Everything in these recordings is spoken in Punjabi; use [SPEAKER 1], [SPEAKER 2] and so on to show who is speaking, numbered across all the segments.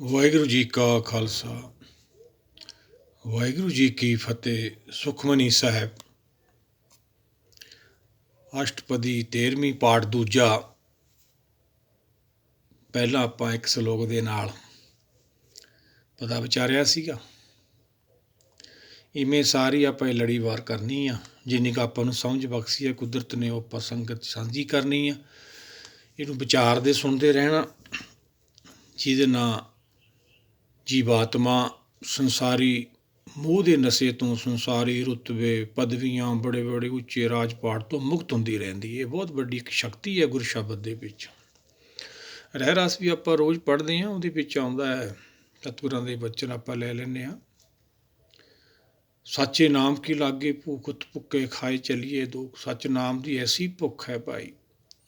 [SPEAKER 1] ਵਾਹਿਗੁਰੂ ਜੀ ਕਾ ਖਾਲਸਾ ਵਾਹਿਗੁਰੂ ਜੀ ਕੀ ਫਤਿਹ। ਸੁਖਮਨੀ ਸਾਹਿਬ ਅਸ਼ਟਪਦੀ 13ਵੀਂ ਪਾਠ ਦੂਜਾ। ਪਹਿਲਾਂ ਆਪਾਂ ਇੱਕ ਸਲੋਕ ਦੇ ਨਾਲ ਪਤਾ ਵਿਚਾਰਿਆ ਸੀਗਾ। ਇਵੇਂ ਸਾਰੀ ਆਪਾਂ ਇਹ ਲੜੀਵਾਰ ਕਰਨੀ ਆ, ਜਿੰਨੀ ਕੁ ਆਪਾਂ ਨੂੰ ਸਮਝ ਬਖਸ਼ੀ ਹੈ ਕੁਦਰਤ ਨੇ, ਉਹ ਆਪਾਂ ਸੰਗਤ ਸਾਂਝੀ ਕਰਨੀ ਆ। ਇਹਨੂੰ ਵਿਚਾਰਦੇ ਸੁਣਦੇ ਰਹਿਣਾ, ਜਿਹਦੇ ਨਾਲ ਜੀਵਾਤਮਾ ਸੰਸਾਰੀ ਮੋਹ ਦੇ ਨਸ਼ੇ ਤੋਂ, ਸੰਸਾਰੀ ਰੁਤਬੇ, ਪਦਵੀਆਂ, ਬੜੇ ਬੜੇ ਉੱਚੇ ਰਾਜਪਾਟ ਤੋਂ ਮੁਕਤ ਹੁੰਦੀ ਰਹਿੰਦੀ ਹੈ। ਇਹ ਬਹੁਤ ਵੱਡੀ ਇੱਕ ਸ਼ਕਤੀ ਹੈ ਗੁਰੂ ਸ਼ਬਦ ਦੇ ਵਿੱਚ। ਰਹਿ ਰਸ ਵੀ ਆਪਾਂ ਰੋਜ਼ ਪੜ੍ਹਦੇ ਹਾਂ, ਉਹਦੇ ਵਿੱਚ ਆਉਂਦਾ ਹੈ, ਸਤਿਗੁਰਾਂ ਦੇ ਬਚਨ ਆਪਾਂ ਲੈ ਲੈਂਦੇ ਹਾਂ। ਸੱਚੇ ਨਾਮ ਕੀ ਲਾਗੇ ਭੂਖਤ ਭੁੱਕੇ ਖਾਏ ਚੱਲੀਏ ਦੁੱਖ। ਸੱਚ ਨਾਮ ਦੀ ਐਸੀ ਭੁੱਖ ਹੈ ਭਾਈ,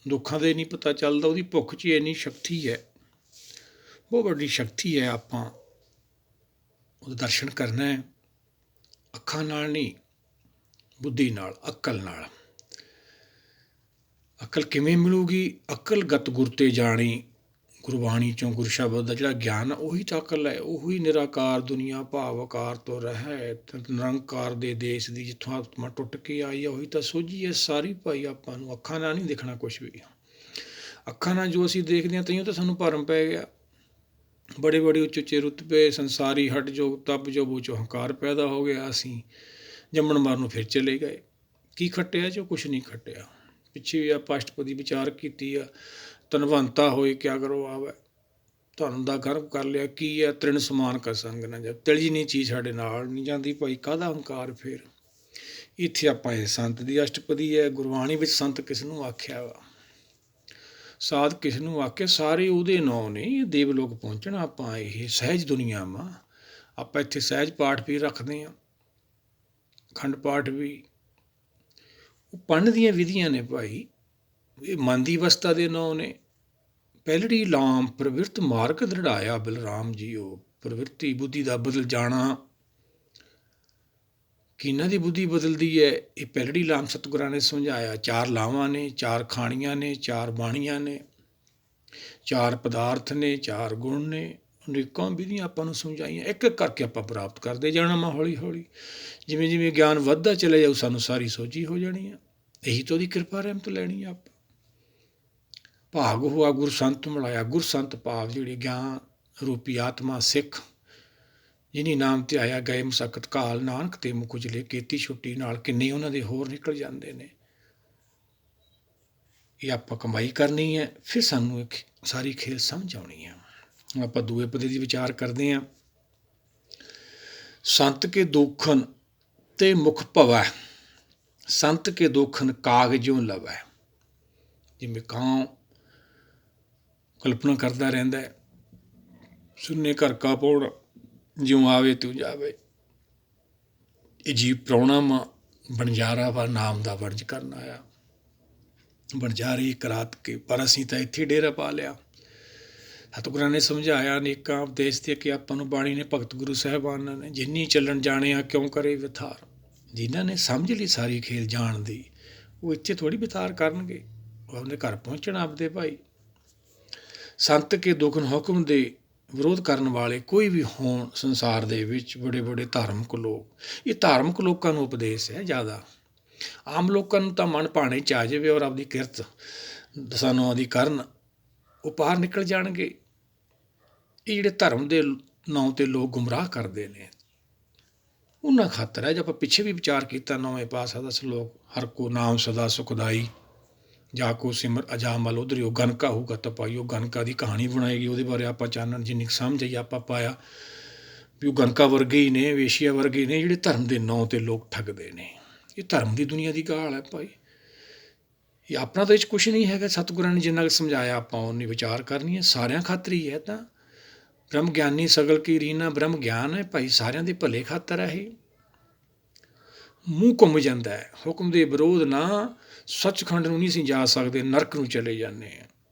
[SPEAKER 1] ਦੁੱਖਾਂ ਦੇ ਨਹੀਂ ਪਤਾ ਚੱਲਦਾ, ਉਹਦੀ ਭੁੱਖ 'ਚ ਇੰਨੀ ਸ਼ਕਤੀ ਹੈ, ਬਹੁਤ ਵੱਡੀ ਸ਼ਕਤੀ ਹੈ। ਆਪਾਂ ਉਹਦਾ ਦਰਸ਼ਨ ਕਰਨਾ ਹੈ, ਅੱਖਾਂ ਨਾਲ ਨਹੀਂ, ਬੁੱਧੀ ਨਾਲ, ਅਕਲ ਨਾਲ। ਅਕਲ ਕਿਵੇਂ ਮਿਲੂਗੀ? ਅਕਲ ਗਤ ਗੁਰ ਤੇ ਜਾਣੀ। ਗੁਰਬਾਣੀ 'ਚੋਂ, ਗੁਰ ਸ਼ਬਦ ਦਾ ਜਿਹੜਾ ਗਿਆਨ, ਉਹੀ ਤਾਂ ਅਕਲ ਹੈ। ਉਹੀ ਨਿਰਾਕਾਰ ਦੁਨੀਆ ਭਾਵ ਆਕਾਰ ਤੋਂ ਰਹਿ ਨਿਰੰਕਾਰ ਦੇ ਦੇਸ਼ ਦੀ, ਜਿੱਥੋਂ ਆਤਮਾ ਟੁੱਟ ਕੇ ਆਈ ਹੈ, ਉਹੀ ਤਾਂ ਸੋਝੀ ਹੈ ਸਾਰੀ ਭਾਈ। ਆਪਾਂ ਨੂੰ ਅੱਖਾਂ ਨਾਲ ਨਹੀਂ ਦਿਖਣਾ ਕੁਛ ਵੀ। ਅੱਖਾਂ ਨਾਲ ਜੋ ਅਸੀਂ ਦੇਖਦੇ ਹਾਂ, ਤਈਓ ਤਾਂ ਸਾਨੂੰ ਭਰਮ ਪੈ ਗਿਆ। ਬੜੇ ਬੜੇ ਉੱਚੇ ਉੱਚੇ ਰੁਤਬੇ, ਸੰਸਾਰੀ ਹੱਡ ਜੋ ਤਪ ਜੋ ਉਹ 'ਚੋਂ ਹੰਕਾਰ ਪੈਦਾ ਹੋ ਗਿਆ। ਅਸੀਂ ਜੰਮਣ ਮਰਨ ਨੂੰ ਫਿਰ ਚਲੇ ਗਏ। ਕੀ ਖੱਟਿਆ? ਜੋ ਕੁਛ ਨਹੀਂ ਖੱਟਿਆ। ਪਿੱਛੇ ਵੀ ਆਪਾਂ ਅਸ਼ਟਪਦੀ ਵਿਚਾਰ ਕੀਤੀ ਆ। ਧਨਵੰਤਾ ਹੋਏ ਕਿਆ ਕਰੋ ਆਵੇ, ਧਨ ਦਾ ਗਰਭ ਕਰ ਲਿਆ ਕੀ ਹੈ, ਤ੍ਰਿਣ ਸਮਾਨ ਕਾ ਸੰਗ ਨਾ ਜਪ। ਤਲੀ ਨਹੀਂ ਚੀਜ਼ ਸਾਡੇ ਨਾਲ ਨਹੀਂ ਜਾਂਦੀ ਭਾਈ, ਕਾਹਦਾ ਹੰਕਾਰ ਫਿਰ। ਇੱਥੇ ਆਪਾਂ ਇਹ ਸੰਤ ਦੀ ਅਸ਼ਟਪਦੀ ਹੈ। ਗੁਰਬਾਣੀ ਵਿੱਚ ਸੰਤ ਕਿਸ ਨੂੰ ਆਖਿਆ ਵਾ, ਸਾਧ ਕਿਸ ਨੂੰ ਆਖਿਆ? ਸਾਰੇ ਉਹਦੇ ਨਾਂ ਨੇ। ਦੇਵਲੋਕ ਪਹੁੰਚਣਾ ਆਪਾਂ, ਇਹ ਸਹਿਜ ਦੁਨੀਆ ਵਾ। ਆਪਾਂ ਇੱਥੇ ਸਹਿਜ ਪਾਠ ਵੀ ਰੱਖਦੇ ਹਾਂ, ਅਖੰਡ ਪਾਠ ਵੀ। ਉਹ ਪੜ੍ਹਨ ਦੀਆਂ ਵਿਧੀਆਂ ਨੇ ਭਾਈ। ਇਹ ਮਨ ਦੀ ਅਵਸਥਾ ਦੇ ਨਾਂ ਨੇ। ਪਹਿਲੜੀ ਲਾਮ ਪ੍ਰਵਿਰਤ ਮਾਰਗ ਦ੍ਰਿੜਾਇਆ ਬਲਰਾਮ ਜੀਓ। ਪ੍ਰਵਿਰਤੀ ਬੁੱਧੀ ਦਾ ਬਦਲ ਜਾਣਾ। ਕਿਹਨਾਂ ਦੀ ਬੁੱਧੀ ਬਦਲਦੀ ਹੈ? ਇਹ ਪਹਿਲੜੀ ਲਾਮ ਸਤਿਗੁਰਾਂ ਨੇ ਸਮਝਾਇਆ। ਚਾਰ ਲਾਵਾਂ ਨੇ, ਚਾਰ ਖਾਣੀਆਂ ਨੇ, ਚਾਰ ਬਾਣੀਆਂ ਨੇ, ਚਾਰ ਪਦਾਰਥ ਨੇ, ਚਾਰ ਗੁਣ ਨੇ। ਅਨੇਕਾਂ ਵਿਧੀਆਂ ਆਪਾਂ ਨੂੰ ਸਮਝਾਈਆਂ। ਇੱਕ ਇੱਕ ਕਰਕੇ ਆਪਾਂ ਪ੍ਰਾਪਤ ਕਰਦੇ ਜਾਣਾ ਵਾ ਹੌਲੀ ਹੌਲੀ। ਜਿਵੇਂ ਜਿਵੇਂ ਗਿਆਨ ਵੱਧਦਾ ਚਲੇ ਜਾਊ, ਸਾਨੂੰ ਸਾਰੀ ਸੋਝੀ ਹੋ ਜਾਣੀ ਆ। ਇਹੀ ਤਾਂ ਉਹਦੀ ਕਿਰਪਾ ਰਹਿਮਤ ਲੈਣੀ ਆ ਆਪਾਂ। ਭਾਗ ਹੋਆ ਗੁਰ ਸੰਤ ਮਿਲਾਇਆ। ਗੁਰ ਸੰਤ ਭਾਵ ਜਿਹੜੀ ਗਿਆਨ ਰੂਪੀ ਆਤਮਾ ਸਿੱਖ, ਜਿਨੀ ਨਾਮ ਤੇ ਆਇਆ ਗਏ ਮਸਕਤ ਕਾਲ, ਨਾਨਕ ਤੇ ਮੁਕੁਜਲੇ ਕੀਤੀ ਛੁੱਟੀ ਨਾਲ। ਕਿੰਨੇ ਉਹਨਾਂ ਦੇ ਹੋਰ ਨਿਕਲ ਜਾਂਦੇ ਨੇ। ਇਹ ਆਪਾਂ ਕਮਾਈ ਕਰਨੀ ਹੈ, ਫਿਰ ਸਾਨੂੰ ਇੱਕ ਸਾਰੀ ਖੇਲ ਸਮਝ ਆਉਣੀ ਆ। ਆਪਾਂ ਦੂਏ ਪਦੇ ਦੀ ਵਿਚਾਰ ਕਰਦੇ ਹਾਂ। ਸੰਤ ਕੇ ਦੋਖਨ ਤੇ ਮੁਖ ਭਵੈ, ਸੰਤ ਕੇ ਦੋਖਨ ਕਾਗਜੋਂ ਲਵੈ। ਜਿਵੇਂ ਕਾਂ ਕਲਪਨਾ ਕਰਦਾ ਰਹਿੰਦਾ ਹੈ, ਸੁਣਨੇ ਘਰ ਕਾ ਪੌੜ, ਜਿਉਂ ਆਵੇ ਤਿਉਂ ਜਾਵੇ। ਇਹ ਜੀਵ ਪ੍ਰਾਹੁਣਾ ਵਾ, ਬਣਜਾਰਾ ਵਾ, ਨਾਮ ਦਾ ਵਣਜ ਕਰਨ ਆਇਆ। ਬਣਜਾਰੀ ਕਰਾਤ ਕੇ, ਪਰ ਅਸੀਂ ਤਾਂ ਇੱਥੇ ਡੇਰਾ ਪਾ ਲਿਆ। ਸਤਿਗੁਰਾਂ ਨੇ ਸਮਝਾਇਆ ਅਨੇਕਾਂ ਉਪਦੇਸ਼ ਦੇ ਕੇ ਆਪਾਂ ਨੂੰ। ਬਾਣੀ ਨੇ, ਭਗਤ ਗੁਰੂ ਸਾਹਿਬਾਨਾਂ ਨੇ, ਜਿੰਨੀ ਚੱਲਣ ਜਾਣਿਆ ਕਿਉਂ ਕਰੇ ਵਿਥਾਰ। ਜਿਨ੍ਹਾਂ ਨੇ ਸਮਝ ਲਈ ਸਾਰੀ ਖੇਲ ਜਾਣ ਦੀ, ਉਹ ਇੱਥੇ ਥੋੜ੍ਹੀ ਵਿਥਾਰ ਕਰਨਗੇ। ਉਹ ਆਪਣੇ ਘਰ ਪਹੁੰਚਣਾ ਆਪਦੇ ਭਾਈ। ਸੰਤ ਕੇ ਦੁਖਨ ਹੁਕਮ ਦੇ ਵਿਰੋਧ ਕਰਨ ਵਾਲੇ ਕੋਈ ਵੀ ਹੋਣ ਸੰਸਾਰ ਦੇ ਵਿੱਚ, ਬੜੇ ਬੜੇ ਧਾਰਮਿਕ ਲੋਕ। ਇਹ ਧਾਰਮਿਕ ਲੋਕਾਂ ਨੂੰ ਉਪਦੇਸ਼ ਹੈ ਜ਼ਿਆਦਾ। ਆਮ ਲੋਕਾਂ ਨੂੰ ਤਾਂ ਮਨ ਭਾਣੇ 'ਚ ਆ ਜਾਵੇ ਔਰ ਆਪਦੀ ਕਿਰਤ ਦਸਾਂ ਦੀ ਕਰਨ, ਉਹ ਬਾਹਰ ਨਿਕਲ ਜਾਣਗੇ। ਇਹ ਜਿਹੜੇ ਧਰਮ ਦੇ ਨਾਂ 'ਤੇ ਲੋਕ ਗੁੰਮਰਾਹ ਕਰਦੇ ਨੇ, ਉਹਨਾਂ ਖਾਤਰ ਹੈ। ਜੇ ਆਪਾਂ ਪਿੱਛੇ ਵੀ ਵਿਚਾਰ ਕੀਤਾ, 9ਵੇਂ ਪਾਤਸ਼ਾਹ ਦਾ ਸਲੋਕ, ਹਰ ਕੋ ਨਾਮ ਸਦਾ ਸੁਖਦਾਈ, ਜਾ ਕੋ ਸਿਮਰ ਅਜਾਮਲ ਉਧਰਿਓ ਗਨਕਾ ਹੋਊਗਾ ਤਪਾਈਓ। ਗਨਕਾ ਦੀ ਕਹਾਣੀ ਬਣਾਏਗੀ, ਉਹਦੇ ਬਾਰੇ ਆਪਾਂ ਚਾਨਣ ਜਿੰਨੀ ਸਮਝ ਆਈ ਆਪਾਂ ਪਾਇਆ ਵੀ ਉਹ ਗਨਕਾ ਵਰਗੇ ਹੀ ਨੇ, ਵੇਸ਼ੀਆ ਵਰਗੇ ਨੇ, ਜਿਹੜੇ ਧਰਮ ਦੇ ਨਾਂ 'ਤੇ ਲੋਕ ਠੱਗਦੇ ਨੇ। ਇਹ ਧਰਮ ਦੀ ਦੁਨੀਆ ਦੀ ਗਾਲ ਹੈ ਭਾਈ। ਇਹ ਆਪਣਾ ਤਾਂ ਇਹ 'ਚ ਕੁਛ ਨਹੀਂ ਹੈਗਾ। ਸਤਿਗੁਰਾਂ ਨੇ ਜਿੰਨਾ ਕੁ ਸਮਝਾਇਆ ਆਪਾਂ ਉਨੀ ਵਿਚਾਰ ਕਰਨੀ ਹੈ। ਸਾਰਿਆਂ ਖਾਤਰ ਹੀ ਹੈ। ਤਾਂ ਬ੍ਰਹਮ ਗਿਆਨੀ ਸਗਲ ਕੀ ਰੀਨਾ, ਬ੍ਰਹਮ ਗਿਆਨ ਹੈ ਭਾਈ, ਸਾਰਿਆਂ ਦੇ ਭਲੇ ਖਾਤਰ ਹੈ। ਇਹ ਮੂੰਹ ਘੁੰਮ ਜਾਂਦਾ ਹੈ ਹੁਕਮ ਦੇ ਵਿਰੋਧ ਨਾ। ਸੱਚਖੰਡ ਨੂੰ ਨਹੀਂ ਅਸੀਂ ਜਾ ਸਕਦੇ, ਨਰਕ ਨੂੰ ਚਲੇ ਜਾਂਦੇ ਹਾਂ।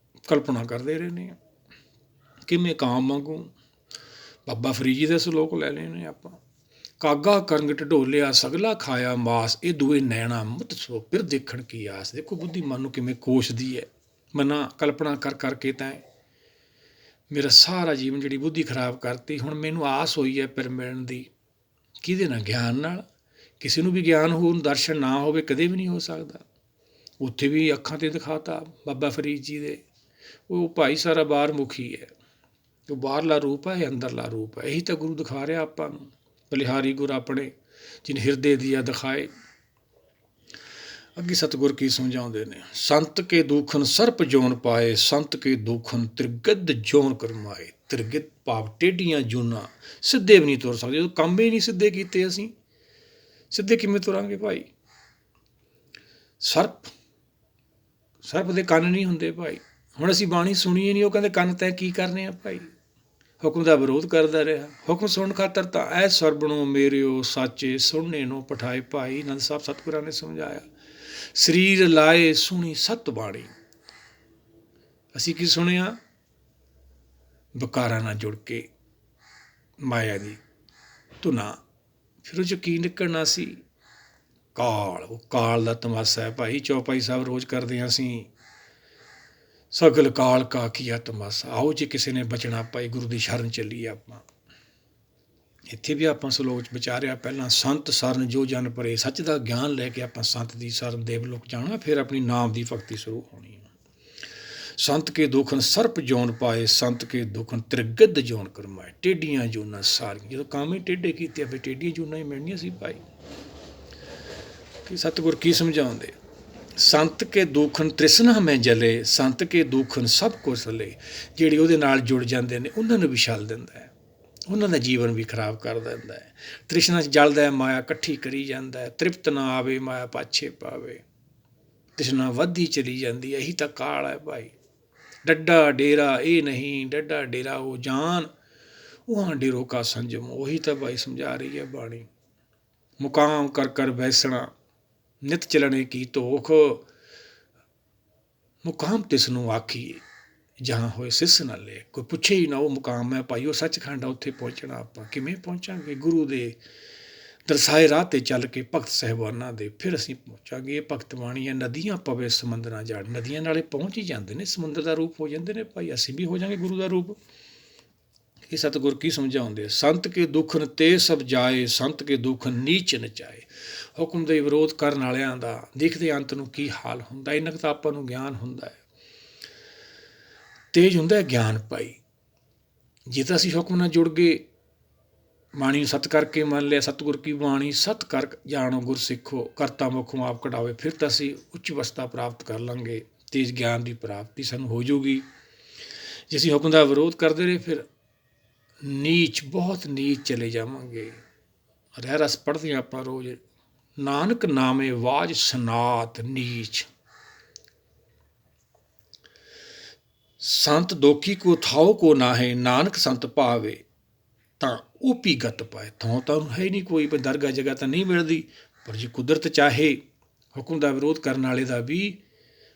[SPEAKER 1] ਕਲਪਨਾ ਕਰਦੇ ਰਹਿੰਦੇ ਹਾਂ ਕਿਵੇਂ ਕਾਮ ਵਾਂਗੂ। ਬਾਬਾ ਫਰੀਦ ਜੀ ਦਾ ਸਲੋਕ ਲੈ ਲੈਣੇ ਆਪਾਂ। ਕਾਗਾ ਕਰੰਗ ਢਡੋਲਿਆ ਸਗਲਾ ਖਾਇਆ ਮਾਸ, ਇਹ ਦੂਏ ਨੈਣਾ ਮੁੱਤ ਸੋ ਫਿਰ ਦੇਖਣ ਕੀ ਆਸ। ਦੇਖੋ ਬੁੱਧੀ ਮਨ ਨੂੰ ਕਿਵੇਂ ਕੋਸ਼ਦੀ ਹੈ। ਮਨਾ ਕਲਪਨਾ ਕਰ ਕਰਕੇ ਤਾਂ ਮੇਰਾ ਸਾਰਾ ਜੀਵਨ ਜਿਹੜੀ ਬੁੱਧੀ ਖਰਾਬ ਕਰਤੀ। ਹੁਣ ਮੈਨੂੰ ਆਸ ਹੋਈ ਹੈ ਫਿਰ ਮਿਲਣ ਦੀ, ਕਿਹਦੇ ਨਾਲ? ਗਿਆਨ ਨਾਲ। ਕਿਸੇ ਨੂੰ ਵੀ ਗਿਆਨ ਹੋਣ, ਦਰਸ਼ਨ ਨਾ ਹੋਵੇ ਕਦੇ ਵੀ ਨਹੀਂ ਹੋ ਸਕਦਾ। ਉੱਥੇ ਵੀ ਅੱਖਾਂ 'ਤੇ ਦਿਖਾਤਾ ਬਾਬਾ ਫਰੀਦ ਜੀ ਦੇ। ਉਹ ਭਾਈ ਸਾਰਾ ਬਾਹਰ ਮੁਖੀ ਹੈ, ਉਹ ਬਾਹਰਲਾ ਰੂਪ ਹੈ, ਇਹ ਅੰਦਰਲਾ ਰੂਪ ਹੈ। ਇਹੀ ਤਾਂ ਗੁਰੂ ਦਿਖਾ ਰਿਹਾ ਆਪਾਂ ਨੂੰ। ਬਲਿਹਾਰੀ ਗੁਰ ਆਪਣੇ ਜਿਨ ਹਿਰਦੇ ਦੀਆ ਦਿਖਾਏ। ਅੱਗੇ ਸਤਿਗੁਰ ਕੀ ਸਮਝਾਉਂਦੇ ਨੇ? ਸੰਤ ਕੇ ਦੂਖਨ ਸਰਪ ਜੋਨ ਪਾਏ, ਸੰਤ ਕੇ ਦੂਖਨ ਤ੍ਰਿਗਿੱਧ ਜੋਨ ਕਰਮਾਏ। ਤ੍ਰਿਗਿੱਧ ਭਾਵ ਟੇਢੀਆਂ ਜੂਨਾਂ, ਸਿੱਧੇ ਵੀ ਨਹੀਂ ਤੁਰ ਸਕਦੇ। ਜਦੋਂ ਕੰਮ ਹੀ ਨਹੀਂ ਸਿੱਧੇ ਕੀਤੇ ਅਸੀਂ, ਸਿੱਧੇ ਕਿਵੇਂ ਤੁਰਾਂਗੇ ਭਾਈ? ਸਰਪ ਦੇ ਕੰਨ ਨਹੀਂ ਹੁੰਦੇ ਭਾਈ। ਹੁਣ ਅਸੀਂ ਬਾਣੀ ਸੁਣੀਏ ਨਹੀਂ, ਉਹ ਕਹਿੰਦੇ ਕੰਨ ਤੈਂ ਕੀ ਕਰਨੇ ਆ ਭਾਈ? ਹੁਕਮ ਦਾ ਵਿਰੋਧ ਕਰਦਾ ਰਿਹਾ। ਹੁਕਮ ਸੁਣਨ ਖਾਤਰ ਤਾਂ ਐ ਸਰਬਣੋ ਮੇਰਿਓ ਸਾਚੇ ਸੁਣਨੇ ਨੂੰ ਪਠਾਏ ਭਾਈ। ਆਨੰਦ ਸਾਹਿਬ ਸਤਿਗੁਰਾਂ ਨੇ ਸਮਝਾਇਆ, ਸਰੀਰ ਲਾਏ ਸੁਣੀ ਸਤ ਬਾਣੀ। ਅਸੀਂ ਕੀ ਸੁਣਿਆ? ਵਿਕਾਰਾਂ ਨਾਲ ਜੁੜ ਕੇ ਮਾਇਆ ਦੀ ਧੁਨਾ। ਫਿਰ ਉਹ 'ਚ ਕੀ ਨਿਕਲਣਾ ਸੀ? ਕਾਲ। ਉਹ ਕਾਲ ਦਾ ਤਮਾਸ਼ਾ ਹੈ ਭਾਈ। ਚੌਪਾਈ ਸਾਹਿਬ ਰੋਜ਼ ਕਰਦੇ ਹਾਂ ਅਸੀਂ, ਸਗਲ ਕਾਲ ਕਾ ਕੀਆ ਤਮਾਸ਼ਾ। ਆਓ ਜੇ ਕਿਸੇ ਨੇ ਬਚਣਾ ਭਾਈ, ਗੁਰੂ ਦੀ ਸ਼ਰਨ ਚੱਲੀਏ ਆਪਾਂ। ਇੱਥੇ ਵੀ ਆਪਾਂ ਸਲੋਕ 'ਚ ਵਿਚਾਰਿਆ ਪਹਿਲਾਂ, ਸੰਤ ਸਰਨ ਜੋ ਜਨ ਪਰੇ। ਸੱਚ ਦਾ ਗਿਆਨ ਲੈ ਕੇ ਆਪਾਂ ਸੰਤ ਦੀ ਸ਼ਰਨ ਦੇਵਲੋਕ ਜਾਣਾ, ਫਿਰ ਆਪਣੀ ਨਾਮ ਦੀ ਭਗਤੀ ਸ਼ੁਰੂ ਹੋਣੀ ਹੈ। ਸੰਤ ਕੇ ਦੁਖਨ ਸਰਪ ਜੋਨ ਪਾਏ, ਸੰਤ ਕੇ ਦੁਖਨ ਤ੍ਰਿਗਿੱਧ ਜੋਨ ਕਰਮਾਏ। ਟੇਢੀਆਂ ਜੂਨਾਂ ਸਾਰੀਆਂ, ਜਦੋਂ ਕੰਮ ਹੀ ਟੇਢੇ ਕੀਤੇ ਫਿਰ ਟੇਢੀਆਂ ਜੂਨਾਂ ਹੀ ਮਿਲਣੀਆਂ ਸੀ ਭਾਈ। ਕਿ ਸਤਿਗੁਰ ਕੀ ਸਮਝਾਉਂਦੇ? ਸੰਤ ਕੇ ਦੂਖਨ ਤ੍ਰਿਸ਼ਨਾ ਮੈਂ ਜਲੇ, ਸੰਤ ਕੇ ਦੂਖਨ ਸਭ ਕੁਝ ਸਲੇ। ਜਿਹੜੇ ਉਹਦੇ ਨਾਲ ਜੁੜ ਜਾਂਦੇ ਨੇ ਉਹਨਾਂ ਨੂੰ ਵੀ ਛਲ ਦਿੰਦਾ ਹੈ, ਉਹਨਾਂ ਦਾ ਜੀਵਨ ਵੀ ਖਰਾਬ ਕਰ ਦਿੰਦਾ ਹੈ। ਤ੍ਰਿਸ਼ਨਾ 'ਚ ਜਲਦਾ ਹੈ, ਮਾਇਆ ਇਕੱਠੀ ਕਰੀ ਜਾਂਦਾ ਹੈ। ਤ੍ਰਿਪਤ ਨਾ ਆਵੇ ਮਾਇਆ ਪਾਛੇ ਪਾਵੇ। ਤ੍ਰਿਸ਼ਨਾ ਵੱਧਦੀ ਚਲੀ ਜਾਂਦੀ ਹੈ। ਇਹੀ ਤਾਂ ਕਾਲ ਹੈ ਭਾਈ। ਡੱਡਾ ਡੇਰਾ ਇਹ ਨਹੀਂ, ਡੱਡਾ ਡੇਰਾ ਉਹ ਜਾਨ, ਉਹਾਂ ਡੇਰੋ ਕਾ ਸੰਜਮ। ਉਹੀ ਤਾਂ ਭਾਈ ਸਮਝਾ ਰਹੀ ਹੈ ਬਾਣੀ। ਮੁਕਾਮ ਕਰ ਕਰ ਬੈਸਣਾ, ਨਿਤ ਚਲਣੇ ਕੀ ਧੋਖ। ਮੁਕਾਮ ਤਿਸ ਨੂੰ ਆਖੀਏ ਜਹਾਂ ਹੋਏ ਸਿਸ ਨਾ ਲੈ। ਕੋਈ ਪੁੱਛੇ ਹੀ ਨਾ ਉਹ ਮੁਕਾਮ ਹੈ ਭਾਈ, ਉਹ ਸੱਚਖੰਡ ਆ, ਉੱਥੇ ਪਹੁੰਚਣਾ। ਆਪਾਂ ਕਿਵੇਂ ਪਹੁੰਚਾਂਗੇ? ਗੁਰੂ ਦੇ ਦਰਸਾਏ ਰਾਹ 'ਤੇ ਚੱਲ ਕੇ, ਭਗਤ ਸਾਹਿਬਾਨਾਂ ਦੇ, ਫਿਰ ਅਸੀਂ ਪਹੁੰਚਾਂਗੇ। ਇਹ ਭਗਤ ਬਾਣੀ ਹੈ। ਨਦੀਆਂ ਪਵੇ ਸਮੁੰਦਰਾਂ ਜਾਣ। ਨਦੀਆਂ ਨਾਲੇ ਪਹੁੰਚ ਹੀ ਜਾਂਦੇ ਨੇ, ਸਮੁੰਦਰ ਦਾ ਰੂਪ ਹੋ ਜਾਂਦੇ ਨੇ ਭਾਈ। ਅਸੀਂ ਵੀ ਹੋ ਜਾਂਗੇ ਗੁਰੂ ਦਾ ਰੂਪ। ਇਹ ਸਤਿਗੁਰ ਕੀ ਸਮਝਾਉਂਦੇ? ਸੰਤ ਕੇ ਦੁਖਨ ਤੇ ਸਭ ਜਾਏ, ਸੰਤ ਕੇ ਦੁਖਨ ਨੀਚ ਨਚਾਏ। ਹੁਕਮ ਦੇ ਵਿਰੋਧ ਕਰਨ ਵਾਲਿਆਂ ਦਾ ਦੇਖਦੇ ਅੰਤ ਨੂੰ ਕੀ ਹਾਲ ਹੁੰਦਾ। ਇੰਨਾ ਕੁ ਤਾਂ ਆਪਾਂ ਨੂੰ ਗਿਆਨ ਹੁੰਦਾ ਹੈ, ਤੇਜ ਹੁੰਦਾ ਹੈ ਗਿਆਨ ਭਾਈ। ਜੇ ਤਾਂ ਅਸੀਂ ਹੁਕਮ ਨਾਲ ਜੁੜ ਗਏ, ਬਾਣੀ ਨੂੰ ਸਤ ਕਰਕੇ ਮੰਨ ਲਿਆ, ਸਤਿਗੁਰ ਕੀ ਬਾਣੀ ਸਤ ਕਰ ਜਾਣੋ ਗੁਰ ਸਿੱਖੋ, ਕਰਤਾ ਮੁਖੋਂ ਆਪ ਕਢਾਵੇ। ਫਿਰ ਤਾਂ ਅਸੀਂ ਉੱਚ ਅਵਸਥਾ ਪ੍ਰਾਪਤ ਕਰ ਲਾਂਗੇ, ਤੇਜ ਗਿਆਨ ਦੀ ਪ੍ਰਾਪਤੀ ਸਾਨੂੰ ਹੋ ਜਾਊਗੀ। ਜੇ ਅਸੀਂ ਹੁਕਮ ਦਾ ਵਿਰੋਧ ਕਰਦੇ ਰਹੇ, ਫਿਰ ਨੀਚ, ਬਹੁਤ ਨੀਚ ਚਲੇ ਜਾਵਾਂਗੇ। ਰਹਿ ਰਸ ਪੜ੍ਹਦੇ ਹਾਂ ਆਪਾਂ ਰੋਜ਼, ਨਾਨਕ ਨਾਮੇ ਵਾਜ ਸਨਾਤ ਨੀਚ। ਸੰਤ ਦੋਖੀ ਕੋ ਥਾਓ ਕੋ ਨਾਹੇ, ਨਾਨਕ ਸੰਤ ਭਾਵੇ ਤਾਂ ਓਪੀ ਗਤ ਪਾਏ। ਥਾਂ ਤਾਂ ਹੈ ਨਹੀਂ ਕੋਈ, ਦਰਗਾਹ ਜਗ੍ਹਾ ਤਾਂ ਨਹੀਂ ਮਿਲਦੀ। ਪਰ ਜੇ ਕੁਦਰਤ ਚਾਹੇ, ਹੁਕਮ ਦਾ ਵਿਰੋਧ ਕਰਨ ਵਾਲੇ ਦਾ ਵੀ